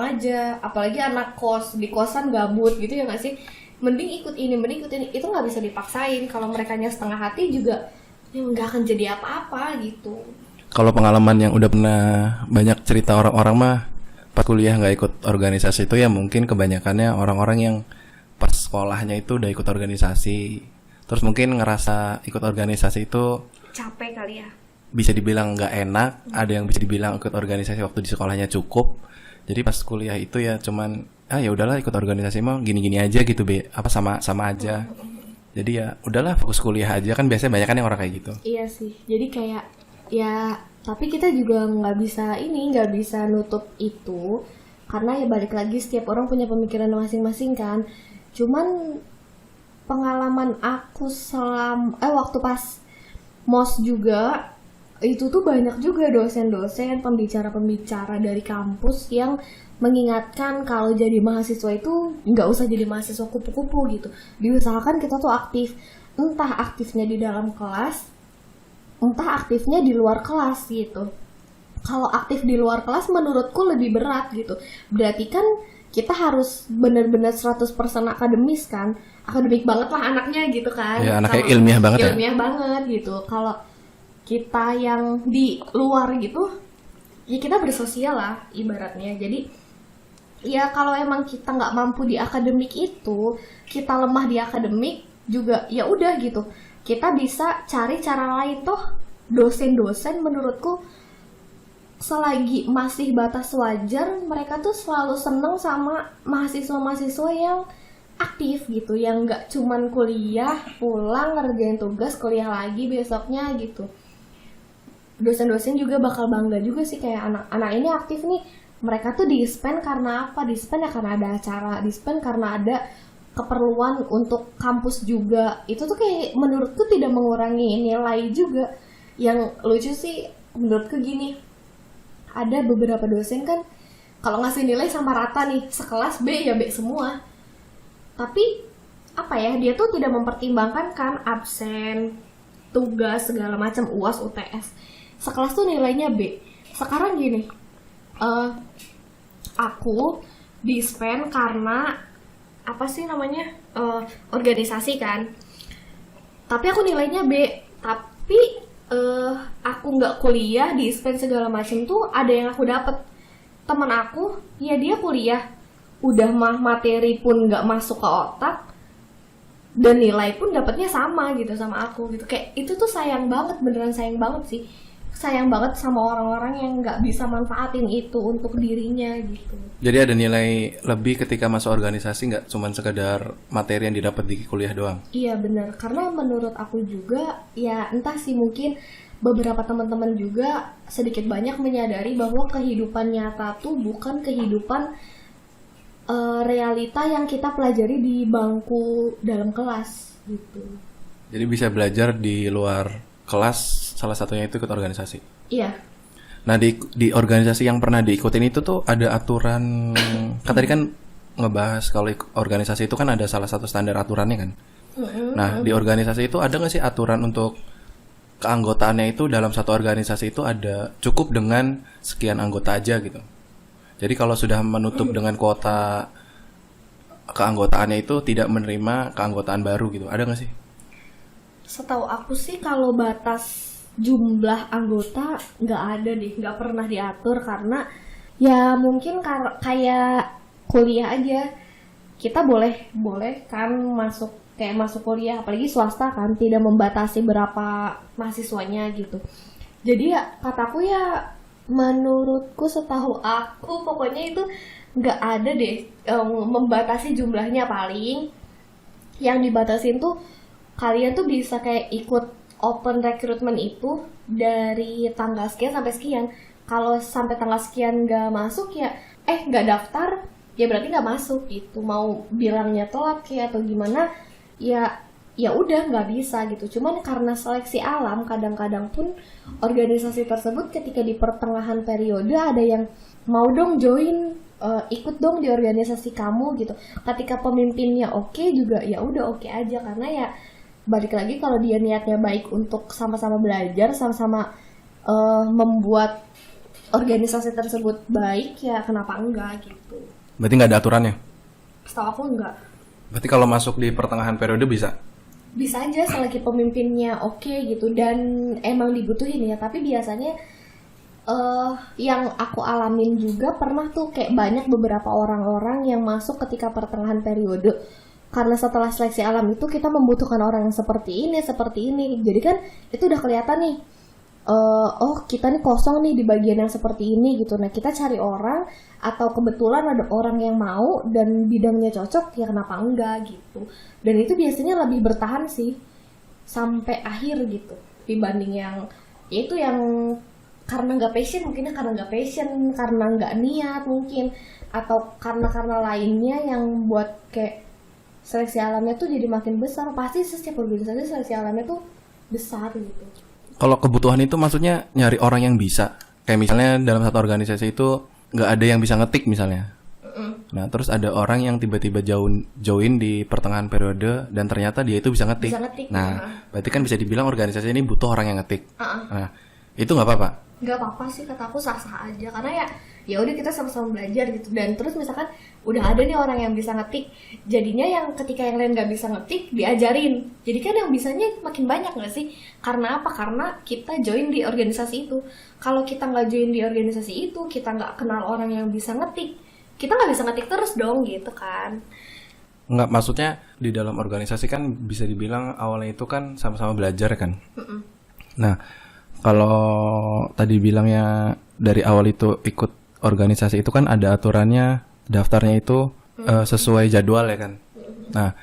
aja, apalagi anak kos di kosan gabut gitu ya nggak sih, mending ikut ini itu nggak bisa dipaksain. Kalau merekanya setengah hati juga ya nggak akan jadi apa-apa gitu. Kalau pengalaman yang udah pernah banyak cerita orang-orang mah pas kuliah nggak ikut organisasi itu ya mungkin kebanyakannya orang-orang yang pas sekolahnya itu udah ikut organisasi, terus mungkin ngerasa ikut organisasi itu Capek kali ya. bisa dibilang nggak enak, ada yang bisa dibilang ikut organisasi waktu di sekolahnya cukup. Jadi pas kuliah itu ya cuman ya udahlah ikut organisasi mah gini-gini aja gitu sama aja. Jadi ya udahlah fokus kuliah aja, kan biasanya banyak kan yang orang kayak gitu. Iya sih, jadi kayak ya tapi kita juga nggak bisa nutup itu, karena ya balik lagi setiap orang punya pemikiran masing-masing kan. Cuman pengalaman aku waktu pas MOS juga, itu tuh banyak juga dosen-dosen, pembicara-pembicara dari kampus yang mengingatkan kalau jadi mahasiswa itu nggak usah jadi mahasiswa kupu-kupu gitu. Diusahakan kita tuh aktif, entah aktifnya di dalam kelas, entah aktifnya di luar kelas gitu. Kalau aktif di luar kelas menurutku lebih berat gitu. Berarti kan kita harus benar-benar 100% akademis kan. Akademik banget lah anaknya gitu kan. Ya anaknya ilmiah banget ya. Ilmiah banget gitu. Kalau kita yang di luar gitu, ya kita bersosial lah ibaratnya. Jadi ya kalau emang kita nggak mampu di akademik itu, kita lemah di akademik juga, ya udah gitu. Kita bisa cari cara lain toh. Dosen-dosen menurutku selagi masih batas wajar, mereka tuh selalu seneng sama mahasiswa-mahasiswa yang aktif gitu, yang nggak cuman kuliah, pulang, ngerjain tugas, kuliah lagi besoknya gitu. Dosen-dosen juga bakal bangga juga sih, kayak anak-anak ini aktif nih, mereka tuh di-spend karena apa? Di-spend ya karena ada acara, di-spend karena ada keperluan untuk kampus juga. Itu tuh kayak menurutku tidak mengurangi nilai juga. Yang lucu sih menurutku gini, ada beberapa dosen kan kalau ngasih nilai sama rata nih, sekelas B ya B semua. Tapi dia tuh tidak mempertimbangkan kan absen, tugas segala macam, UAS, UTS. Sekelas tuh nilainya B. Sekarang gini, aku disband karena apa sih namanya organisasi kan. Tapi aku nilainya B. Tapi aku nggak kuliah, disband segala macam tuh ada yang aku dapet. Teman aku, ya dia kuliah, udah mah materi pun nggak masuk ke otak, dan nilai pun dapatnya sama gitu sama aku gitu. Kayak itu tuh sayang banget, beneran sayang banget sih. Sayang banget sama orang-orang yang nggak bisa manfaatin itu untuk dirinya gitu. Jadi ada nilai lebih ketika masuk organisasi, nggak cuma sekedar materi yang didapat di kuliah doang. Iya benar, karena menurut aku juga ya entah sih, mungkin beberapa teman-teman juga sedikit banyak menyadari bahwa kehidupan nyata tuh bukan kehidupan realita yang kita pelajari di bangku dalam kelas gitu. Jadi bisa belajar di luar kelas, salah satunya itu ikut organisasi. Iya. Nah di organisasi yang pernah diikutin itu tuh ada aturan, kan tadi kan ngebahas kalau organisasi itu kan ada salah satu standar aturannya kan. Nah di organisasi itu ada nggak sih aturan untuk keanggotaannya itu dalam satu organisasi itu ada cukup dengan sekian anggota aja gitu. Jadi kalau sudah menutup dengan kuota keanggotaannya itu tidak menerima keanggotaan baru gitu. Ada nggak sih? Setahu aku sih kalau batas jumlah anggota nggak ada deh, nggak pernah diatur karena ya mungkin kayak kuliah aja kita boleh kan masuk kuliah, apalagi swasta kan tidak membatasi berapa mahasiswanya gitu. Jadi ya kataku ya menurutku setahu aku pokoknya itu nggak ada deh membatasi jumlahnya. Paling yang dibatasin tuh kalian tuh bisa kayak ikut open recruitment itu dari tanggal sekian sampai sekian. Kalau sampai tanggal sekian nggak masuk ya nggak daftar ya berarti nggak masuk gitu. Mau bilangnya telat kayak atau gimana ya udah nggak bisa gitu. Cuman karena seleksi alam kadang-kadang pun organisasi tersebut ketika di pertengahan periode ada yang mau dong join, ikut dong di organisasi kamu gitu. Ketika pemimpinnya oke juga ya udah oke aja, karena ya balik lagi kalau dia niatnya baik untuk sama-sama belajar, sama-sama membuat organisasi tersebut baik, ya kenapa enggak gitu. Berarti nggak ada aturannya? Setahu aku enggak. Berarti kalau masuk di pertengahan periode bisa? Bisa aja selagi pemimpinnya oke gitu dan emang dibutuhin ya. Tapi biasanya yang aku alamin juga pernah tuh kayak banyak beberapa orang-orang yang masuk ketika pertengahan periode. Karena setelah seleksi alam itu kita membutuhkan orang yang seperti ini. Jadi kan itu udah kelihatan nih. Kita nih kosong nih di bagian yang seperti ini gitu. Nah kita cari orang, atau kebetulan ada orang yang mau dan bidangnya cocok, ya kenapa enggak gitu. Dan itu biasanya lebih bertahan sih sampai akhir gitu dibanding yang yaitu yang karena nggak passion, mungkinnya karena nggak passion, karena nggak niat mungkin, atau karena lainnya yang buat kayak seleksi alamnya tuh jadi makin besar. Pasti setiap organisasi seleksi alamnya tuh besar gitu. Kalau kebutuhan itu maksudnya nyari orang yang bisa. Kayak misalnya dalam satu organisasi itu nggak ada yang bisa ngetik misalnya. Nah terus ada orang yang tiba-tiba join di pertengahan periode dan ternyata dia itu bisa ngetik. Nah berarti kan bisa dibilang organisasi ini butuh orang yang ngetik. Nah itu nggak apa-apa? Nggak apa-apa sih, kata aku sah-sah aja, karena ya udah kita sama-sama belajar gitu. Dan terus misalkan udah ada nih orang yang bisa ngetik, jadinya yang ketika yang lain nggak bisa ngetik diajarin, jadi kan yang bisanya makin banyak nggak sih? Karena apa? Karena kita join di organisasi itu. Kalau kita nggak join di organisasi itu, kita nggak kenal orang yang bisa ngetik, kita nggak bisa ngetik terus dong gitu kan. Nggak, maksudnya di dalam organisasi kan bisa dibilang awalnya itu kan sama-sama belajar kan. Nah kalau tadi bilangnya dari awal itu ikut organisasi itu kan ada aturannya, daftarnya itu sesuai jadwal ya kan. Nah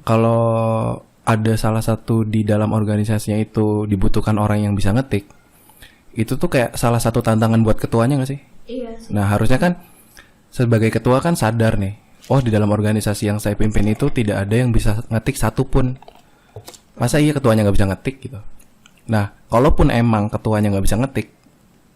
kalau ada salah satu di dalam organisasinya itu dibutuhkan orang yang bisa ngetik, itu tuh kayak salah satu tantangan buat ketuanya nggak sih? Iya sih. Nah harusnya kan sebagai ketua kan sadar nih, di dalam organisasi yang saya pimpin itu tidak ada yang bisa ngetik satupun. Masa iya ketuanya nggak bisa ngetik gitu? Nah, kalaupun emang ketuanya nggak bisa ngetik,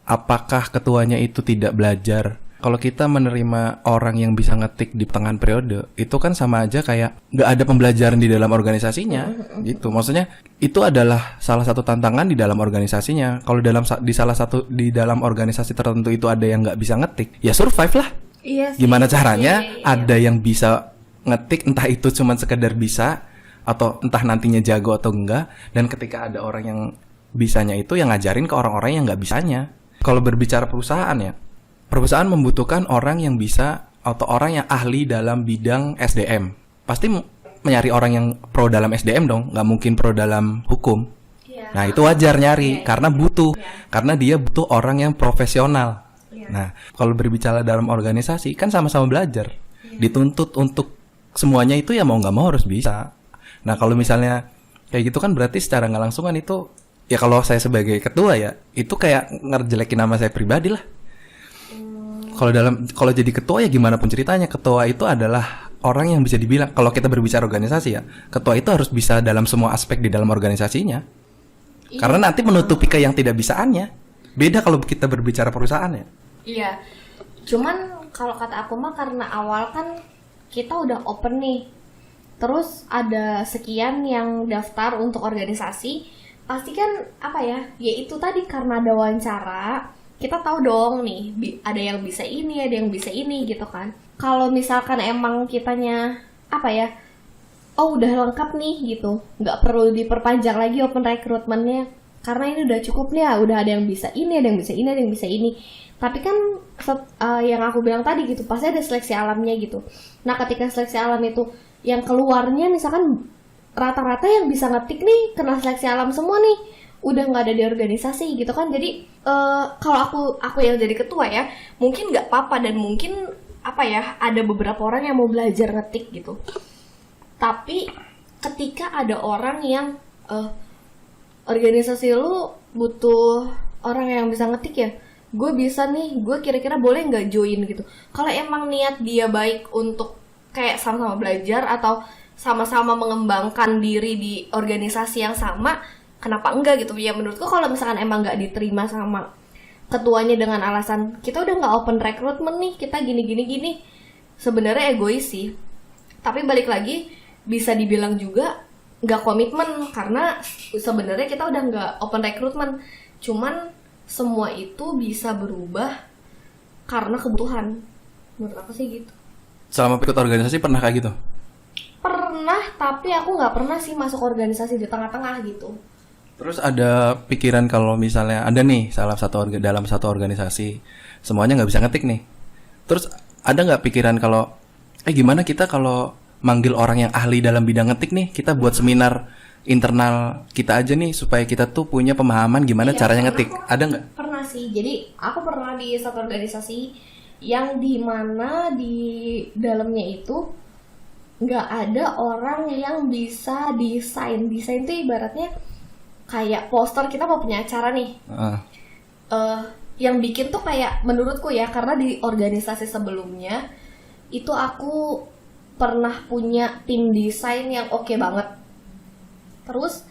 apakah ketuanya itu tidak belajar? Kalau kita menerima orang yang bisa ngetik di pertengahan periode, itu kan sama aja kayak nggak ada pembelajaran di dalam organisasinya, gitu. Maksudnya itu adalah salah satu tantangan di dalam organisasinya. Kalau di dalam organisasi tertentu itu ada yang nggak bisa ngetik, ya survive lah. Iya sih. Gimana caranya Iya. ada yang bisa ngetik, entah itu cuman sekedar bisa atau entah nantinya jago atau enggak, dan ketika ada orang yang bisanya itu yang ngajarin ke orang-orang yang nggak bisanya. Kalau berbicara perusahaan ya, perusahaan membutuhkan orang yang bisa atau orang yang ahli dalam bidang SDM. Pasti mencari orang yang pro dalam SDM dong, nggak mungkin pro dalam hukum. Iya. Nah itu wajar nyari Iya. karena butuh, karena dia butuh orang yang profesional. Iya. Nah kalau berbicara dalam organisasi kan sama-sama belajar, dituntut untuk semuanya itu ya mau nggak mau harus bisa. Nah kalau misalnya kayak gitu kan berarti secara nggak langsung kan itu ya, kalau saya sebagai ketua ya itu kayak ngejelekin nama saya pribadi lah. Kalau jadi ketua ya gimana pun ceritanya, ketua itu adalah orang yang bisa dibilang, kalau kita berbicara organisasi ya, ketua itu harus bisa dalam semua aspek di dalam organisasinya. Iya. Karena nanti menutupi ke yang tidak bisaannya. Beda kalau kita berbicara perusahaan ya. Iya. Cuman kalau kata aku mah karena awal kan kita udah open nih. Terus ada sekian yang daftar untuk organisasi, pasti kan apa ya? Ya itu tadi karena ada wawancara, kita tahu dong nih ada yang bisa ini, ada yang bisa ini gitu kan. Kalau misalkan emang kitanya apa ya? Oh udah lengkap nih gitu, nggak perlu diperpanjang lagi open recruitment-nya karena ini udah cukup nih ya, udah ada yang bisa ini, ada yang bisa ini, ada yang bisa ini. Tapi kan yang aku bilang tadi gitu, pasti ada seleksi alamnya gitu. Nah ketika seleksi alam itu yang keluarnya misalkan rata-rata yang bisa ngetik nih kena seleksi alam semua nih, udah nggak ada di organisasi gitu kan. Jadi kalau aku yang jadi ketua ya, mungkin nggak apa-apa dan mungkin apa ya, ada beberapa orang yang mau belajar ngetik gitu. Tapi ketika ada orang yang organisasi lu butuh orang yang bisa ngetik ya, gue bisa nih, gue kira-kira boleh nggak join gitu. Kalau emang niat dia baik untuk kayak sama-sama belajar atau sama-sama mengembangkan diri di organisasi yang sama, kenapa enggak gitu ya. Menurutku kalau misalkan emang nggak diterima sama ketuanya dengan alasan kita udah nggak open recruitment nih, kita gini, sebenarnya egois sih. Tapi balik lagi bisa dibilang juga nggak komitmen karena sebenarnya kita udah nggak open recruitment, cuman semua itu bisa berubah karena kebutuhan. Menurut aku sih gitu. Selama ikut organisasi pernah kayak gitu? Pernah, tapi aku nggak pernah sih masuk organisasi di tengah-tengah gitu. Terus ada pikiran kalau misalnya ada nih dalam satu organisasi semuanya nggak bisa ngetik nih. Terus ada nggak pikiran kalau gimana kita kalau manggil orang yang ahli dalam bidang ngetik nih, kita buat seminar internal kita aja nih supaya kita tuh punya pemahaman gimana caranya ngetik. Ada nggak? Pernah sih. Jadi aku pernah di satu organisasi yang dimana di dalamnya itu nggak ada orang yang bisa desain. Desain itu ibaratnya kayak poster, kita mau punya acara nih. Yang bikin tuh kayak menurutku ya, karena di organisasi sebelumnya itu aku pernah punya tim desain yang oke banget. Terus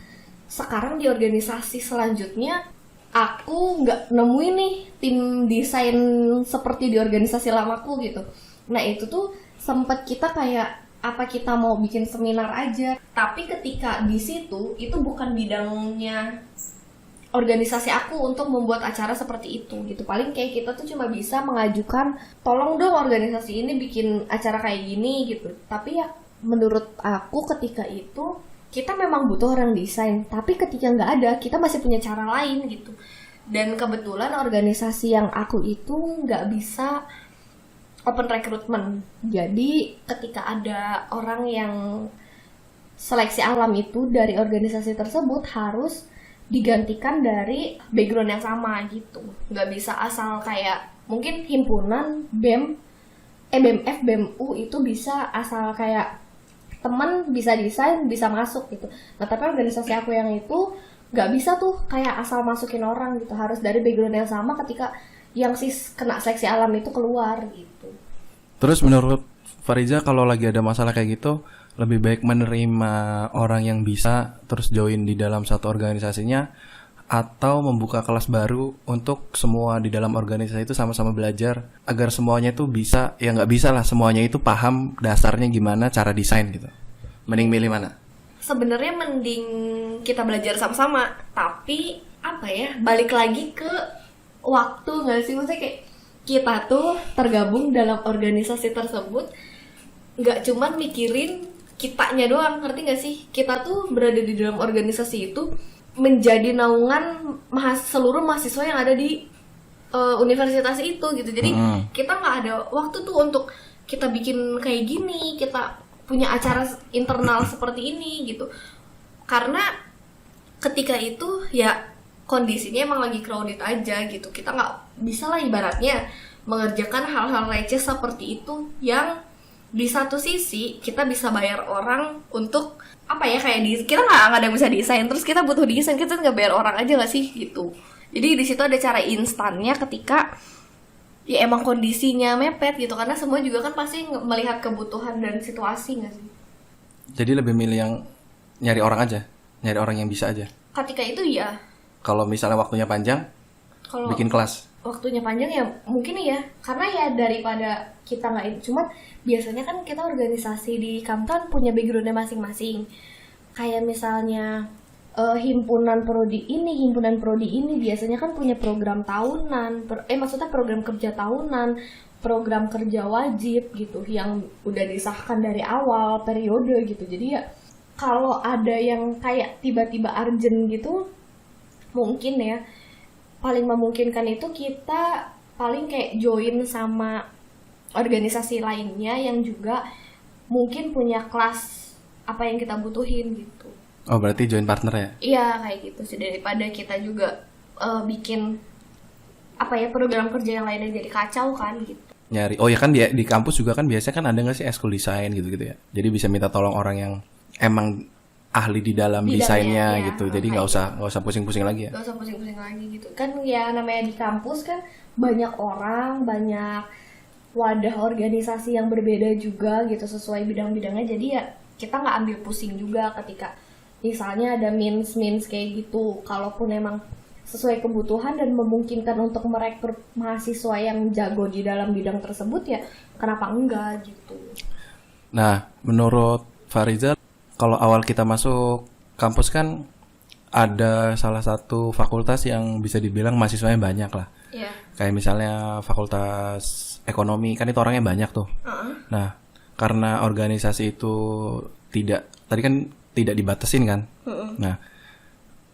sekarang di organisasi selanjutnya aku nggak nemuin nih tim desain seperti di organisasi lamaku gitu. Nah itu tuh sempet kita kayak apa kita mau bikin seminar aja. Tapi ketika di situ itu bukan bidangnya organisasi aku untuk membuat acara seperti itu gitu. Paling kayak kita tuh cuma bisa mengajukan tolong dong organisasi ini bikin acara kayak gini gitu. Tapi ya menurut aku ketika itu kita memang butuh orang desain, tapi ketika nggak ada, kita masih punya cara lain gitu. Dan kebetulan organisasi yang aku itu nggak bisa open recruitment. Jadi ketika ada orang yang seleksi alam itu dari organisasi tersebut harus digantikan dari background yang sama gitu. Nggak bisa asal kayak mungkin himpunan BEM, BMF, BEMU itu bisa asal kayak teman bisa desain, bisa masuk gitu. Nah tapi organisasi aku yang itu nggak bisa tuh kayak asal masukin orang gitu. Harus dari background yang sama ketika yang kena seleksi alam itu keluar gitu. Terus menurut Fariza kalau lagi ada masalah kayak gitu, lebih baik menerima orang yang bisa terus join di dalam satu organisasinya, atau membuka kelas baru untuk semua di dalam organisasi itu sama-sama belajar agar semuanya itu bisa, ya nggak bisa lah semuanya itu paham dasarnya gimana cara desain gitu. Mending milih mana? Sebenarnya mending kita belajar sama-sama, tapi apa ya, balik lagi ke waktu nggak sih? Maksudnya kayak kita tuh tergabung dalam organisasi tersebut nggak cuman mikirin kitanya doang, ngerti nggak sih? Kita tuh berada di dalam organisasi itu menjadi naungan seluruh mahasiswa yang ada di universitas itu gitu. Jadi kita nggak ada waktu tuh untuk kita bikin kayak gini, kita punya acara internal seperti ini gitu. Karena ketika itu ya kondisinya emang lagi crowded aja gitu. Kita nggak bisa lah ibaratnya mengerjakan hal-hal receh seperti itu yang di satu sisi kita bisa bayar orang untuk apa ya, kayak kita nggak ada yang bisa desain, terus kita butuh desain, kita nggak bayar orang aja nggak sih gitu. Jadi di situ ada cara instannya ketika ya emang kondisinya mepet gitu, karena semua juga kan pasti melihat kebutuhan dan situasi nggak sih. Jadi lebih milih yang nyari orang aja, nyari orang yang bisa aja. Ketika itu ya. Kalau misalnya waktunya panjang, kalau bikin kelas. Waktunya panjang ya mungkin ya, karena ya daripada kita nggak, cuma biasanya kan kita organisasi di kampus punya backgroundnya masing-masing. Kayak misalnya himpunan prodi ini biasanya kan punya program tahunan, maksudnya program kerja tahunan, program kerja wajib gitu yang udah disahkan dari awal periode gitu. Jadi ya kalau ada yang kayak tiba-tiba urgent gitu, mungkin ya paling memungkinkan itu kita paling kayak join sama organisasi lainnya yang juga mungkin punya kelas apa yang kita butuhin gitu. Oh, berarti join partner ya? Iya, kayak gitu sih, daripada kita juga bikin apa ya program kerja yang lainnya jadi kacau kan gitu. Nyari. Oh ya kan di kampus juga kan biasanya kan ada nggak sih eskul desain gitu-gitu ya. Jadi bisa minta tolong orang yang emang ahli di dalam desainnya ya, gitu. Jadi nggak usah pusing-pusing lagi ya. Nggak usah pusing-pusing lagi gitu. Kan ya namanya di kampus kan banyak orang, banyak wadah organisasi yang berbeda juga gitu sesuai bidang-bidangnya. Jadi ya kita nggak ambil pusing juga ketika misalnya ada means kayak gitu. Kalaupun emang sesuai kebutuhan dan memungkinkan untuk merekrut mahasiswa yang jago di dalam bidang tersebut ya kenapa enggak gitu. Nah, menurut Fariza, kalau awal kita masuk kampus kan ada salah satu fakultas yang bisa dibilang mahasiswanya banyak lah. Yeah. Kayak misalnya fakultas ekonomi, kan itu orangnya banyak tuh. Nah, karena organisasi itu tadi kan tidak dibatasin kan. Nah,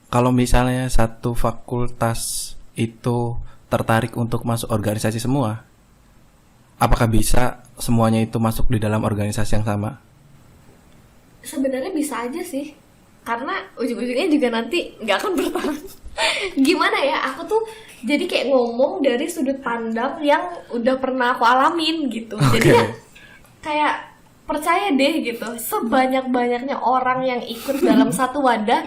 kalau misalnya satu fakultas itu tertarik untuk masuk organisasi semua, apakah bisa semuanya itu masuk di dalam organisasi yang sama? Sebenarnya bisa aja sih, karena ujung-ujungnya juga nanti nggak akan bertahan. Gimana ya, aku tuh jadi kayak ngomong dari sudut pandang yang udah pernah aku alamin gitu. Jadi ya kayak percaya deh gitu, sebanyak-banyaknya orang yang ikut dalam satu wadah,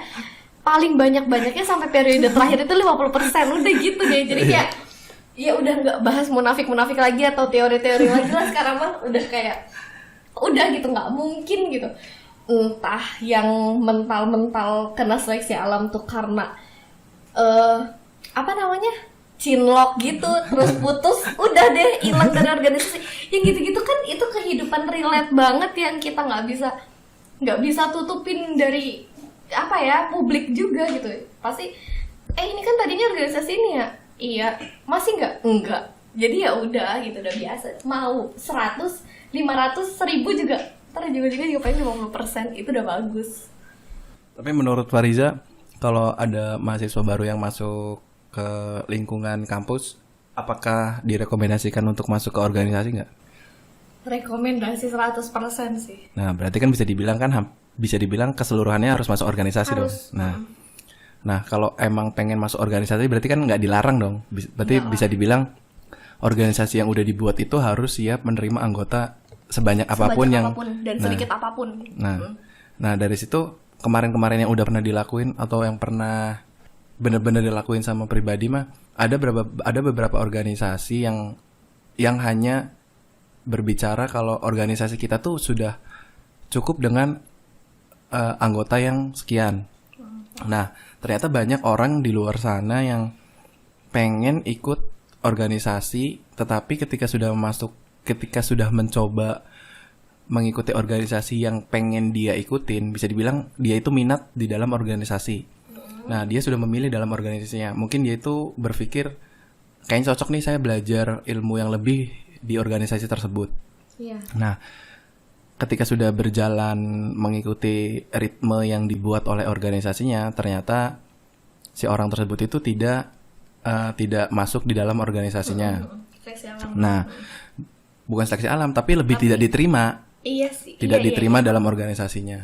paling banyak-banyaknya sampai periode terakhir itu 50%, udah gitu deh. Jadi kayak ya udah nggak bahas munafik lagi atau teori-teori lagi lah, sekarang mah udah kayak udah gitu, nggak mungkin gitu. Entah yang mental kena seleksi alam tuh karena apa namanya cinlok gitu terus putus, udah deh hilang dari organisasi yang gitu-gitu kan. Itu kehidupan relate banget yang kita nggak bisa tutupin dari apa ya publik juga gitu. Pasti ini kan tadinya organisasi ini ya, iya masih enggak, jadi ya udah gitu, udah biasa. Mau 100, 500, 1000 juga ntar juga paling 50%, itu udah bagus. Tapi menurut Fariza, kalau ada mahasiswa baru yang masuk ke lingkungan kampus, apakah direkomendasikan untuk masuk ke organisasi nggak? Rekomendasi 100% sih. Nah, berarti kan bisa dibilang keseluruhannya harus masuk organisasi dong. Nah, kalau emang pengen masuk organisasi berarti kan nggak dilarang dong. Berarti bisa dibilang organisasi yang udah dibuat itu harus siap menerima anggota sebanyak apapun dan sedikit apapun. Nah dari situ kemarin-kemarin yang udah pernah dilakuin atau yang pernah bener-bener dilakuin sama pribadi mah ada beberapa organisasi yang hanya berbicara kalau organisasi kita tuh sudah cukup dengan anggota yang sekian. Nah ternyata banyak orang di luar sana yang pengen ikut organisasi, tetapi ketika sudah mencoba mengikuti organisasi yang pengen dia ikutin, bisa dibilang dia itu minat di dalam organisasi. Nah, dia sudah memilih dalam organisasinya. Mungkin dia itu berpikir kayaknya cocok nih saya belajar ilmu yang lebih di organisasi tersebut. Iya. Nah, ketika sudah berjalan mengikuti ritme yang dibuat oleh organisasinya, ternyata si orang tersebut itu tidak masuk di dalam organisasinya. Seleksi alam. Nah, bukan seleksi alam, tapi lebih tidak diterima. Iya sih. Tidak iya, diterima iya. dalam organisasinya.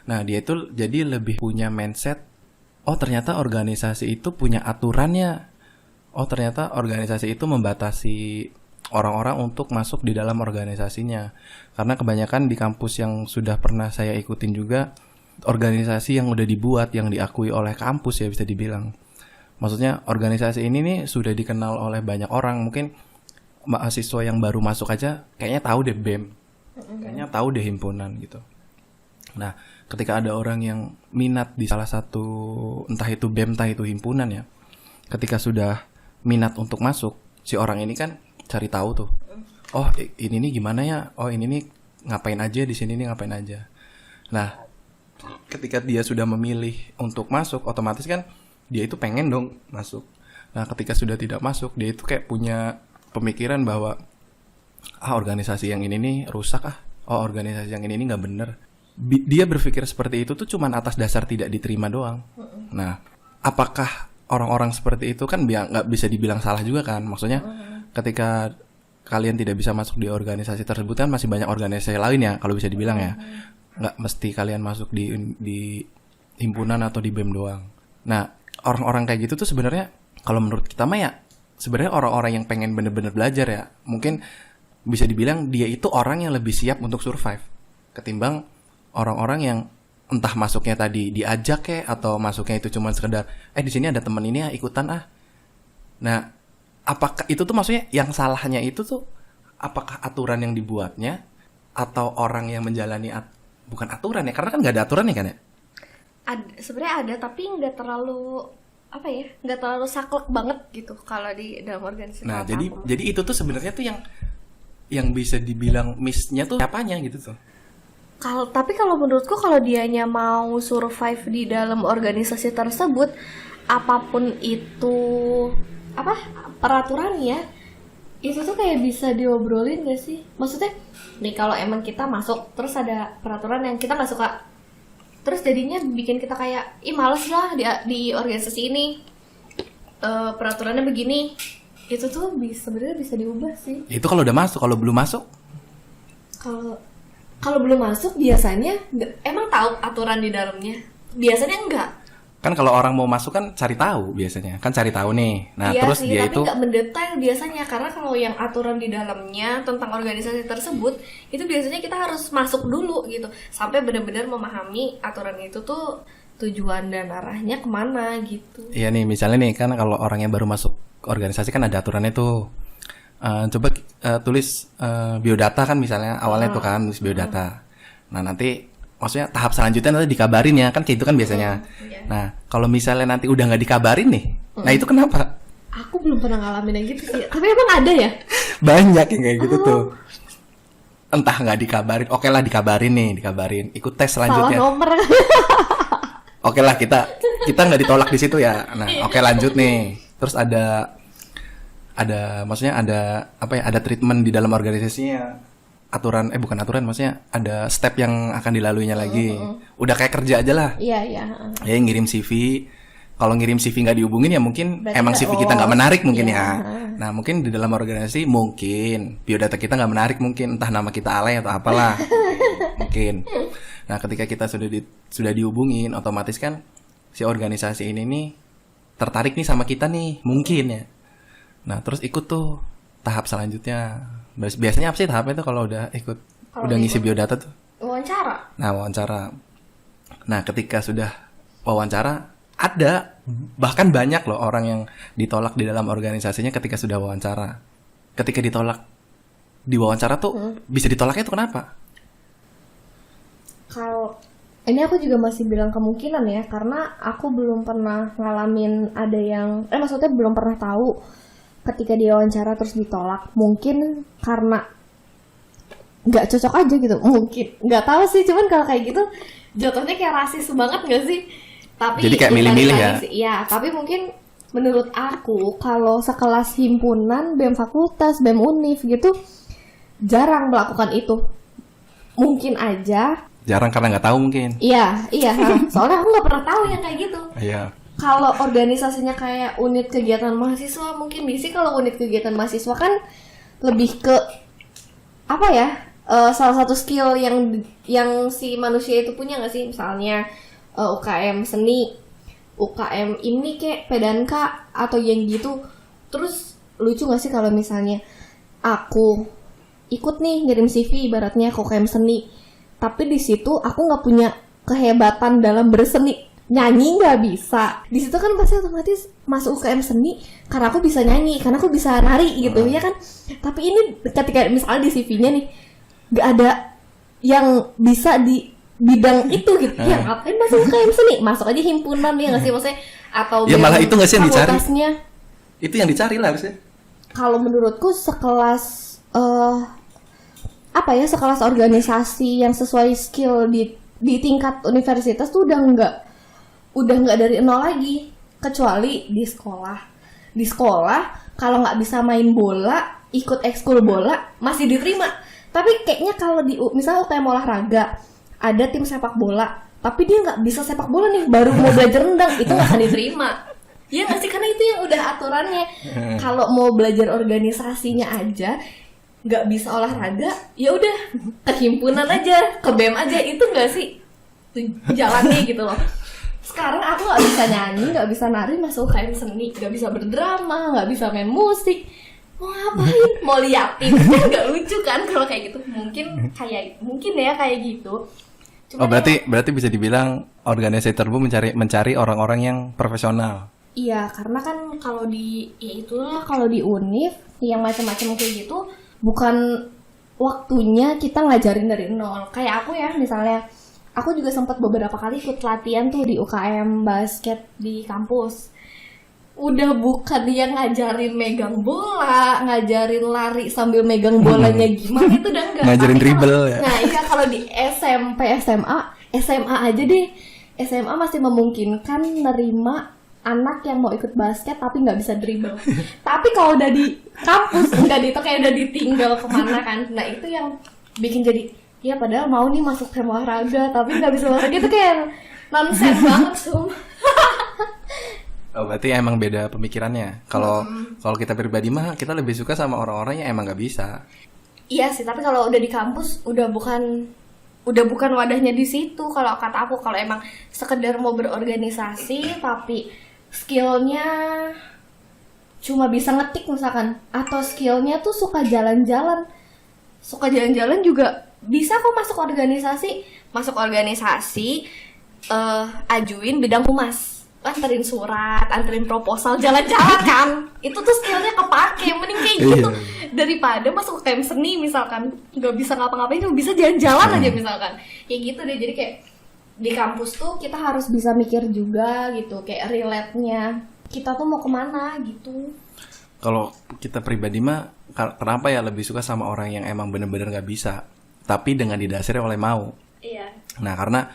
Nah, dia itu jadi lebih punya mindset, oh ternyata organisasi itu punya aturannya. Oh ternyata organisasi itu membatasi orang-orang untuk masuk di dalam organisasinya. Karena kebanyakan di kampus yang sudah pernah saya ikutin juga, organisasi yang udah dibuat, yang diakui oleh kampus ya bisa dibilang. Maksudnya organisasi ini nih sudah dikenal oleh banyak orang. Mungkin mahasiswa yang baru masuk aja kayaknya tahu deh BEM. Kayaknya tahu deh himpunan gitu. Nah, ketika ada orang yang minat di salah satu, entah itu BEM, entah itu himpunan ya, ketika sudah minat untuk masuk, si orang ini kan cari tahu tuh. Oh, ini nih gimana ya? Oh, ini nih ngapain aja di sini nih ngapain aja. Nah, ketika dia sudah memilih untuk masuk, otomatis kan dia itu pengen dong masuk. Nah, ketika sudah tidak masuk, dia itu kayak punya pemikiran bahwa organisasi yang ini nih rusak ah. Oh, organisasi yang ini nggak bener. Dia berpikir seperti itu tuh cuman atas dasar tidak diterima doang. Nah, apakah orang-orang seperti itu kan nggak bisa dibilang salah juga kan? Maksudnya ketika kalian tidak bisa masuk di organisasi tersebut kan masih banyak organisasi lain ya kalau bisa dibilang ya. Nggak mesti kalian masuk di himpunan atau di BEM doang. Nah, orang-orang kayak gitu tuh sebenarnya kalau menurut kita mah ya sebenarnya orang-orang yang pengen bener-bener belajar ya. Mungkin bisa dibilang dia itu orang yang lebih siap untuk survive ketimbang orang-orang yang entah masuknya tadi diajak ya atau masuknya itu cuma sekedar di sini ada teman ini ya ikutan ah. Nah, apakah itu tuh maksudnya yang salahnya itu tuh apakah aturan yang dibuatnya atau orang yang menjalani bukan aturan ya, karena kan nggak ada aturan ya kan ya? Sebenarnya ada tapi nggak terlalu nggak terlalu saklek banget gitu kalau di dalam organisasi. Nah, jadi itu tuh sebenarnya tuh yang bisa dibilang miss-nya tuh apanya gitu tuh. Tapi kalau menurutku kalau dianya mau survive di dalam organisasi tersebut, apapun itu peraturannya, itu tuh kayak bisa diobrolin gak sih? Maksudnya nih kalau emang kita masuk terus ada peraturan yang kita nggak suka, terus jadinya bikin kita kayak males lah di organisasi ini, peraturannya begini, itu tuh sebenarnya bisa diubah sih. Itu kalau udah masuk, kalau belum masuk? Kalau belum masuk biasanya emang tahu aturan di dalamnya? Biasanya enggak. Kan kalau orang mau masuk kan cari tahu biasanya. Kan cari tahu nih. Nah, iya terus sih, dia tapi itu enggak mendetail biasanya karena kalau yang aturan di dalamnya tentang organisasi tersebut itu biasanya kita harus masuk dulu gitu sampai benar-benar memahami aturan itu tuh tujuan dan arahnya kemana gitu. Iya nih, misalnya nih kan kalau orang yang baru masuk organisasi kan ada aturannya tuh. Coba tulis biodata kan misalnya awalnya tuh kan tulis biodata. Nah nanti maksudnya tahap selanjutnya nanti dikabarin ya kan kayak itu kan biasanya. Iya. Nah kalau misalnya nanti udah nggak dikabarin nih, nah itu kenapa? Aku belum pernah ngalamin yang gitu sih. Tapi emang ada ya? Banyak yang kayak gitu tuh. Entah nggak dikabarin, oke lah dikabarin. Ikut tes selanjutnya. Salah nomor. Oke lah kita nggak ditolak di situ ya. Nah oke lanjut nih. Terus ada maksudnya ada treatment di dalam organisasinya, bukan aturan, maksudnya ada step yang akan dilaluinya lagi. Udah kayak kerja aja lah. Iya. Ya ngirim CV. Kalau ngirim CV nggak dihubungin ya mungkin berarti emang CV kita nggak menarik mungkin iya. ya. Nah mungkin di dalam organisasi mungkin biodata kita nggak menarik, mungkin entah nama kita alay atau apalah. Mungkin. Nah ketika kita sudah dihubungin, otomatis kan si organisasi ini nih tertarik nih sama kita nih, mungkin ya. Nah terus ikut tuh tahap selanjutnya. Biasanya apa sih tahapnya tuh kalau udah ikut, udah ngisi biodata tuh? Wawancara. Nah wawancara. Nah ketika sudah wawancara, ada bahkan banyak loh orang yang ditolak di dalam organisasinya ketika sudah wawancara. Ketika ditolak di wawancara tuh bisa ditolaknya tuh kenapa? Kalau ini aku juga masih bilang kemungkinan ya, karena aku belum pernah ngalamin ada yang maksudnya belum pernah tahu ketika dia wawancara terus ditolak. Mungkin karena nggak cocok aja gitu, mungkin nggak tahu sih. Cuman kalau kayak gitu jatuhnya kayak rasis banget nggak sih? Tapi jadi kayak milih-milih ya? Iya, tapi mungkin menurut aku kalau sekelas himpunan, BEM fakultas, BEM univ gitu jarang melakukan itu. Mungkin aja Jarang karena nggak tahu mungkin. iya, soalnya aku nggak pernah tahu yang kayak gitu. Iya. Kalau organisasinya kayak unit kegiatan mahasiswa mungkin bisa. Kalau unit kegiatan mahasiswa kan lebih ke apa ya, salah satu skill yang si manusia itu punya nggak sih, misalnya UKM seni, UKM ini kayak PDNK atau yang gitu. Terus lucu nggak sih kalau misalnya aku ikut nih ngirim CV ibaratnya ke UKM seni, tapi di situ aku nggak punya kehebatan dalam berseni, nyanyi nggak bisa. Di situ kan pasti otomatis masuk UKM seni karena aku bisa nyanyi, karena aku bisa nari gitu ya kan. Tapi ini ketika misalnya di CV-nya nih nggak ada yang bisa di bidang itu gitu, ya ngapain masuk UKM seni, masuk aja himpunan ya nggak sih maksudnya, atau Ya malah itu nggak sih yang dicari. fakultasnya. Itu yang dicari lah harusnya. Kalau menurutku sekelas sekelas organisasi yang sesuai skill di tingkat universitas tuh udah nggak dari nol lagi. Kecuali di sekolah kalau nggak bisa main bola, ikut ekskul bola masih diterima. Tapi kayaknya kalau misalnya UKM olahraga ada tim sepak bola, tapi dia nggak bisa sepak bola nih, baru mau belajar rendang, itu nggak akan diterima. Iya nggak sih, karena itu yang udah aturannya. Kalau mau belajar organisasinya aja nggak bisa olahraga, ya udah ke himpunan aja, ke BEM aja, itu nggak sih jalannya gitu loh. Sekarang aku nggak bisa nyanyi, nggak bisa nari, masuk UKM seni, nggak bisa berdrama, nggak bisa main musik, mau ngapain? Mau liatin kan nggak lucu kan kalau kayak gitu. Mungkin ya kayak gitu. Cuma berarti bisa dibilang organisator Bu mencari orang-orang yang profesional. Iya, karena kan kalau kalau di univ yang macam-macam kayak gitu bukan waktunya kita ngajarin dari nol. Kayak aku ya, misalnya aku juga sempat beberapa kali ikut latihan tuh di UKM basket di kampus. Udah bukan yang ngajarin megang bola, ngajarin lari sambil megang bolanya gimana, itu udah enggak. Ngajarin dribble ya. Nah iya, kalau di SMP, SMA aja deh. SMA masih memungkinkan nerima anak yang mau ikut basket tapi nggak bisa dribble. Tapi kalau udah di kampus kayak udah ditinggal kemana kan. Nah itu yang bikin jadi ya padahal mau nih masuk tim olahraga tapi nggak bisa olahraga, itu kayak nonsense banget sumpah. Oh, berarti emang beda pemikirannya. Kalau kita pribadi mah kita lebih suka sama orang-orang yang emang nggak bisa. Iya sih, tapi kalau udah di kampus udah bukan wadahnya di situ. Kalau kata aku, kalau emang sekedar mau berorganisasi tapi skillnya cuma bisa ngetik misalkan, atau skillnya tuh suka jalan-jalan juga bisa kok masuk organisasi, ajuin bidang humas, anterin surat, anterin proposal, jalan-jalan kan. Itu tuh skillnya kepake, mending kayak gitu daripada masuk UKM seni misalkan nggak bisa ngapa-ngapain, cuma bisa jalan-jalan aja misalkan, kayak gitu deh. Jadi kayak di kampus tuh kita harus bisa mikir juga gitu, kayak relate-nya kita tuh mau kemana gitu. Kalau kita pribadi mah kenapa ya lebih suka sama orang yang emang bener-bener nggak bisa tapi dengan didasari oleh mau. Iya. Nah karena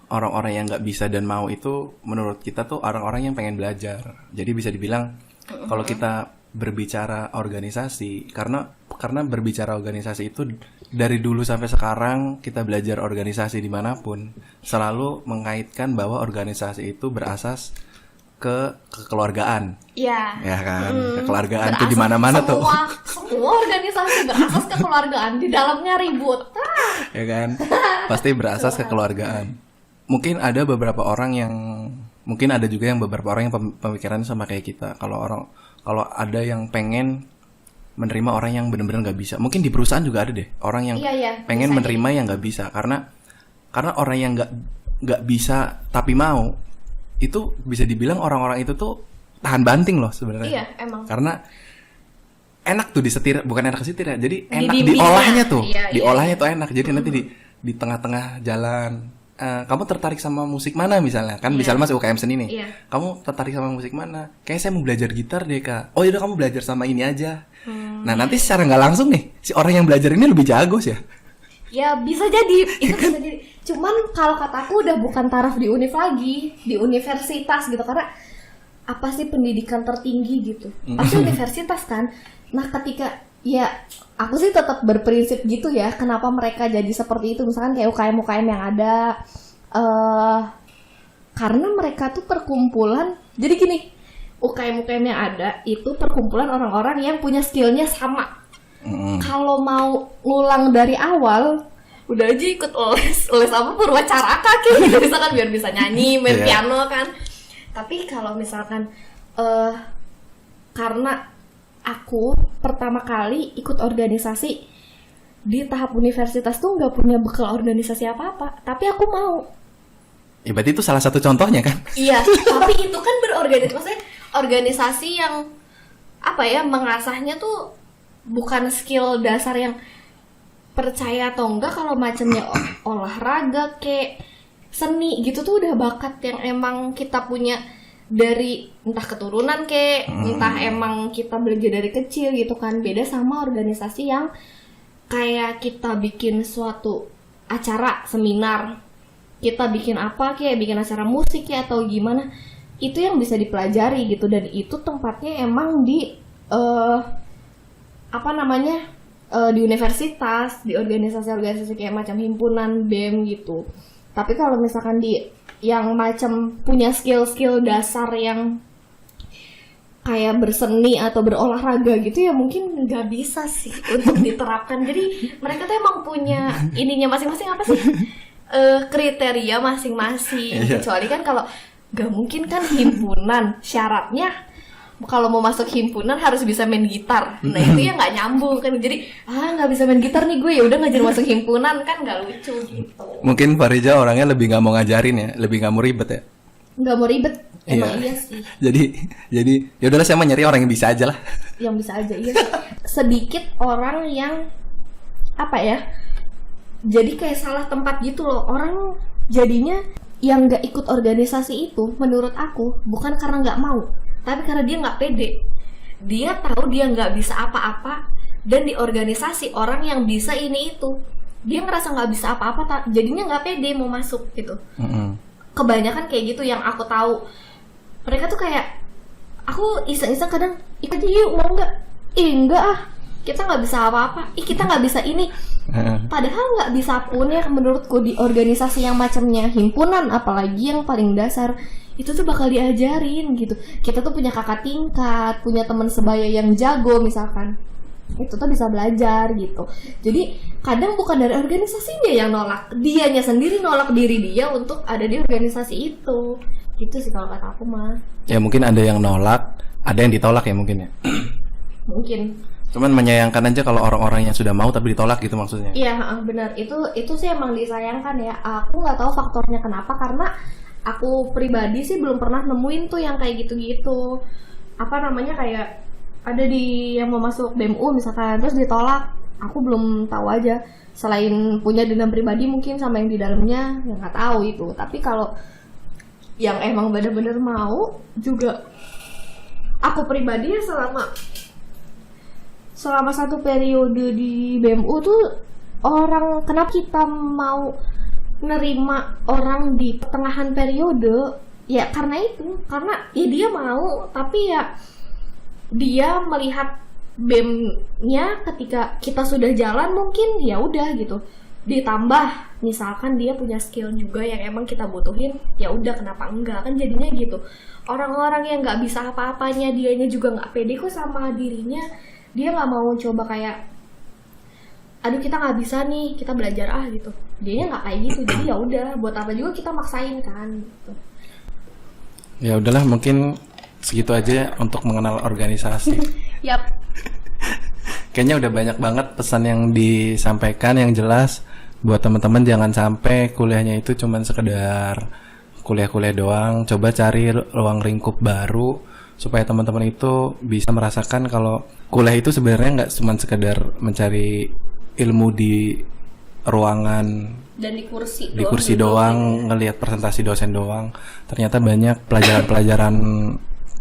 orang-orang yang nggak bisa dan mau itu menurut kita tuh orang-orang yang pengen belajar. Jadi bisa dibilang kalau kita berbicara organisasi, karena berbicara organisasi itu dari dulu sampai sekarang kita belajar organisasi dimanapun selalu mengaitkan bahwa organisasi itu berasas kekeluargaan. Iya. Ya kan, kekeluargaan itu di mana-mana tuh. Semua organisasi berasas kekeluargaan, di dalamnya ribut. Ya kan? Pasti berasas kekeluargaan. Mungkin ada beberapa orang yang pemikirannya sama kayak kita. Kalau ada yang pengen menerima orang yang benar-benar nggak bisa. Mungkin di perusahaan juga ada deh orang yang pengen menerima yang nggak bisa, karena orang yang nggak bisa tapi mau, itu bisa dibilang orang-orang itu tuh tahan banting loh sebenarnya. Iya, emang. Karena enak tuh disetir, bukan enak kesetir ya. Jadi enak diolahnya tuh. Diolahnya tuh enak. Jadi nanti di tengah-tengah jalan, kamu tertarik sama musik mana misalnya? Kan misalnya masih UKM seni nih. Kamu tertarik sama musik mana? Kayaknya saya mau belajar gitar deh, Kak. Oh yaudah kamu belajar sama ini aja. Nah, nanti secara nggak langsung nih, si orang yang belajar ini lebih jago sih ya. Ya bisa jadi, itu bisa jadi. Cuman kalau kataku udah bukan taraf di univ lagi, di universitas gitu, karena apa sih pendidikan tertinggi gitu, pasti universitas kan. Nah ketika ya aku sih tetap berprinsip gitu ya, kenapa mereka jadi seperti itu, misalkan kayak UKM yang ada, karena mereka tuh perkumpulan. Jadi gini, UKM yang ada itu perkumpulan orang-orang yang punya skillnya sama. Kalau mau ngulang dari awal, udah aja ikut les apa purwacaraka kayak gitu misalkan, biar bisa nyanyi, main piano kan. Tapi kalau misalkan karena aku pertama kali ikut organisasi di tahap universitas tuh nggak punya bekal organisasi apa-apa, tapi aku mau. Ya berarti itu salah satu contohnya kan? Iya, tapi itu kan maksudnya organisasi yang apa ya, mengasahnya tuh bukan skill dasar yang percaya atau enggak, kalau macamnya olahraga kayak seni gitu tuh udah bakat yang emang kita punya dari entah keturunan kayak entah emang kita belajar dari kecil gitu kan. Beda sama organisasi yang kayak kita bikin suatu acara seminar, kita bikin apa kayak bikin acara musik ya atau gimana, itu yang bisa dipelajari gitu. Dan itu tempatnya emang di di universitas, di organisasi-organisasi kayak macam himpunan, BEM gitu. Tapi kalau misalkan di yang macam punya skill-skill dasar yang kayak berseni atau berolahraga gitu ya mungkin nggak bisa sih untuk diterapkan. Jadi mereka tuh emang punya ininya masing-masing, apa sih, kriteria masing-masing. Kecuali kan kalau nggak mungkin kan himpunan syaratnya kalau mau masuk himpunan harus bisa main gitar. Nah itu ya nggak nyambung kan. Jadi nggak bisa main gitar nih gue, ya udah ngajar masuk himpunan, kan nggak lucu gitu. Mungkin Fariza orangnya lebih nggak mau ngajarin ya, lebih nggak mau ribet ya. Nggak mau ribet, emang iya sih. Jadi ya udahlah, saya mau nyari orang yang bisa aja lah. Yang bisa aja, iya. Sedikit orang yang apa ya, jadi kayak salah tempat gitu loh. Orang jadinya yang nggak ikut organisasi itu menurut aku bukan karena nggak mau, tapi karena dia nggak pede. Dia tahu dia nggak bisa apa-apa, dan di organisasi orang yang bisa ini itu, dia ngerasa nggak bisa apa-apa, jadinya nggak pede mau masuk gitu. Kebanyakan kayak gitu yang aku tahu. Mereka tuh kayak, aku iseng-iseng kadang, ikut aja yuk, mau nggak? Enggak ah, kita nggak bisa apa-apa. Kita nggak bisa ini. Padahal nggak bisa pun ya menurutku di organisasi yang macamnya himpunan, apalagi yang paling dasar, itu tuh bakal diajarin gitu. Kita tuh punya kakak tingkat, punya teman sebaya yang jago misalkan, itu tuh bisa belajar gitu. Jadi kadang bukan dari organisasinya yang nolak, dianya sendiri nolak diri dia untuk ada di organisasi itu. Gitu sih kalau kata aku mah. Ya mungkin ada yang nolak, ada yang ditolak ya mungkin ya. Mungkin. Cuman menyayangkan aja kalau orang-orang yang sudah mau tapi ditolak gitu maksudnya. Iya benar, itu sih emang disayangkan ya. Aku nggak tahu faktornya kenapa, karena aku pribadi sih belum pernah nemuin tuh yang kayak gitu-gitu. Apa namanya, kayak ada di yang mau masuk BMU misalkan terus ditolak. Aku belum tahu aja. Selain punya dendam pribadi mungkin sama yang di dalamnya, ya nggak tahu itu. Tapi kalau yang emang benar-benar mau juga, aku pribadi ya selama satu periode di BMU tuh orang, kenapa kita mau nerima orang di pertengahan periode, ya karena itu, karena ya dia mau, tapi ya dia melihat BEM-nya ketika kita sudah jalan mungkin ya udah gitu, ditambah misalkan dia punya skill juga yang emang kita butuhin, ya udah kenapa enggak, kan jadinya gitu. Orang-orang yang nggak bisa apa-apanya, dianya juga nggak pede kok sama dirinya, dia nggak mau coba kayak, aduh kita nggak bisa nih, kita belajar gitu. Dianya nggak kayak gitu, jadi ya udah, buat apa juga kita maksain kan gitu. Ya udahlah, mungkin segitu aja untuk mengenal organisasi. Yap. Kayaknya udah banyak banget pesan yang disampaikan yang jelas buat teman-teman. Jangan sampai kuliahnya itu cuman sekedar kuliah-kuliah doang. Coba cari ruang lingkup baru supaya teman-teman itu bisa merasakan kalau kuliah itu sebenarnya nggak cuma sekedar mencari ilmu di ruangan dan di kursi doang ngelihat presentasi dosen doang. Ternyata banyak pelajaran-pelajaran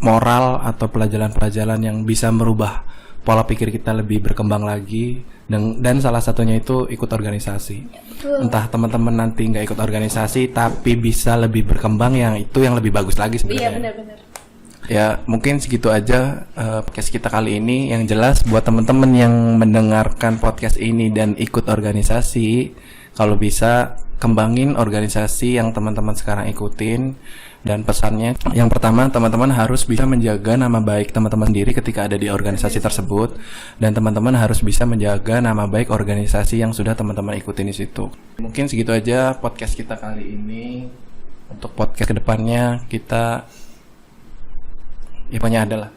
moral atau pelajaran-pelajaran yang bisa merubah pola pikir kita lebih berkembang lagi, dan salah satunya itu ikut organisasi. Entah teman-teman nanti nggak ikut organisasi tapi bisa lebih berkembang, yang itu yang lebih bagus lagi sebenarnya. Iya benar-benar. Ya mungkin segitu aja podcast kita kali ini. Yang jelas buat teman-teman yang mendengarkan podcast ini dan ikut organisasi, kalau bisa kembangin organisasi yang teman-teman sekarang ikutin. Dan pesannya, yang pertama, teman-teman harus bisa menjaga nama baik teman-teman sendiri ketika ada di organisasi tersebut, dan teman-teman harus bisa menjaga nama baik organisasi yang sudah teman-teman ikutin di situ. Mungkin segitu aja podcast kita kali ini. Untuk podcast kedepannya kita, ya pokoknya ada lah.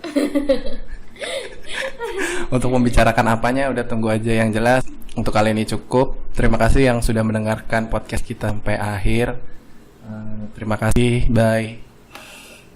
Untuk membicarakan apanya udah tunggu aja. Yang jelas untuk kali ini cukup. Terima kasih yang sudah mendengarkan podcast kita sampai akhir. Terima kasih, bye.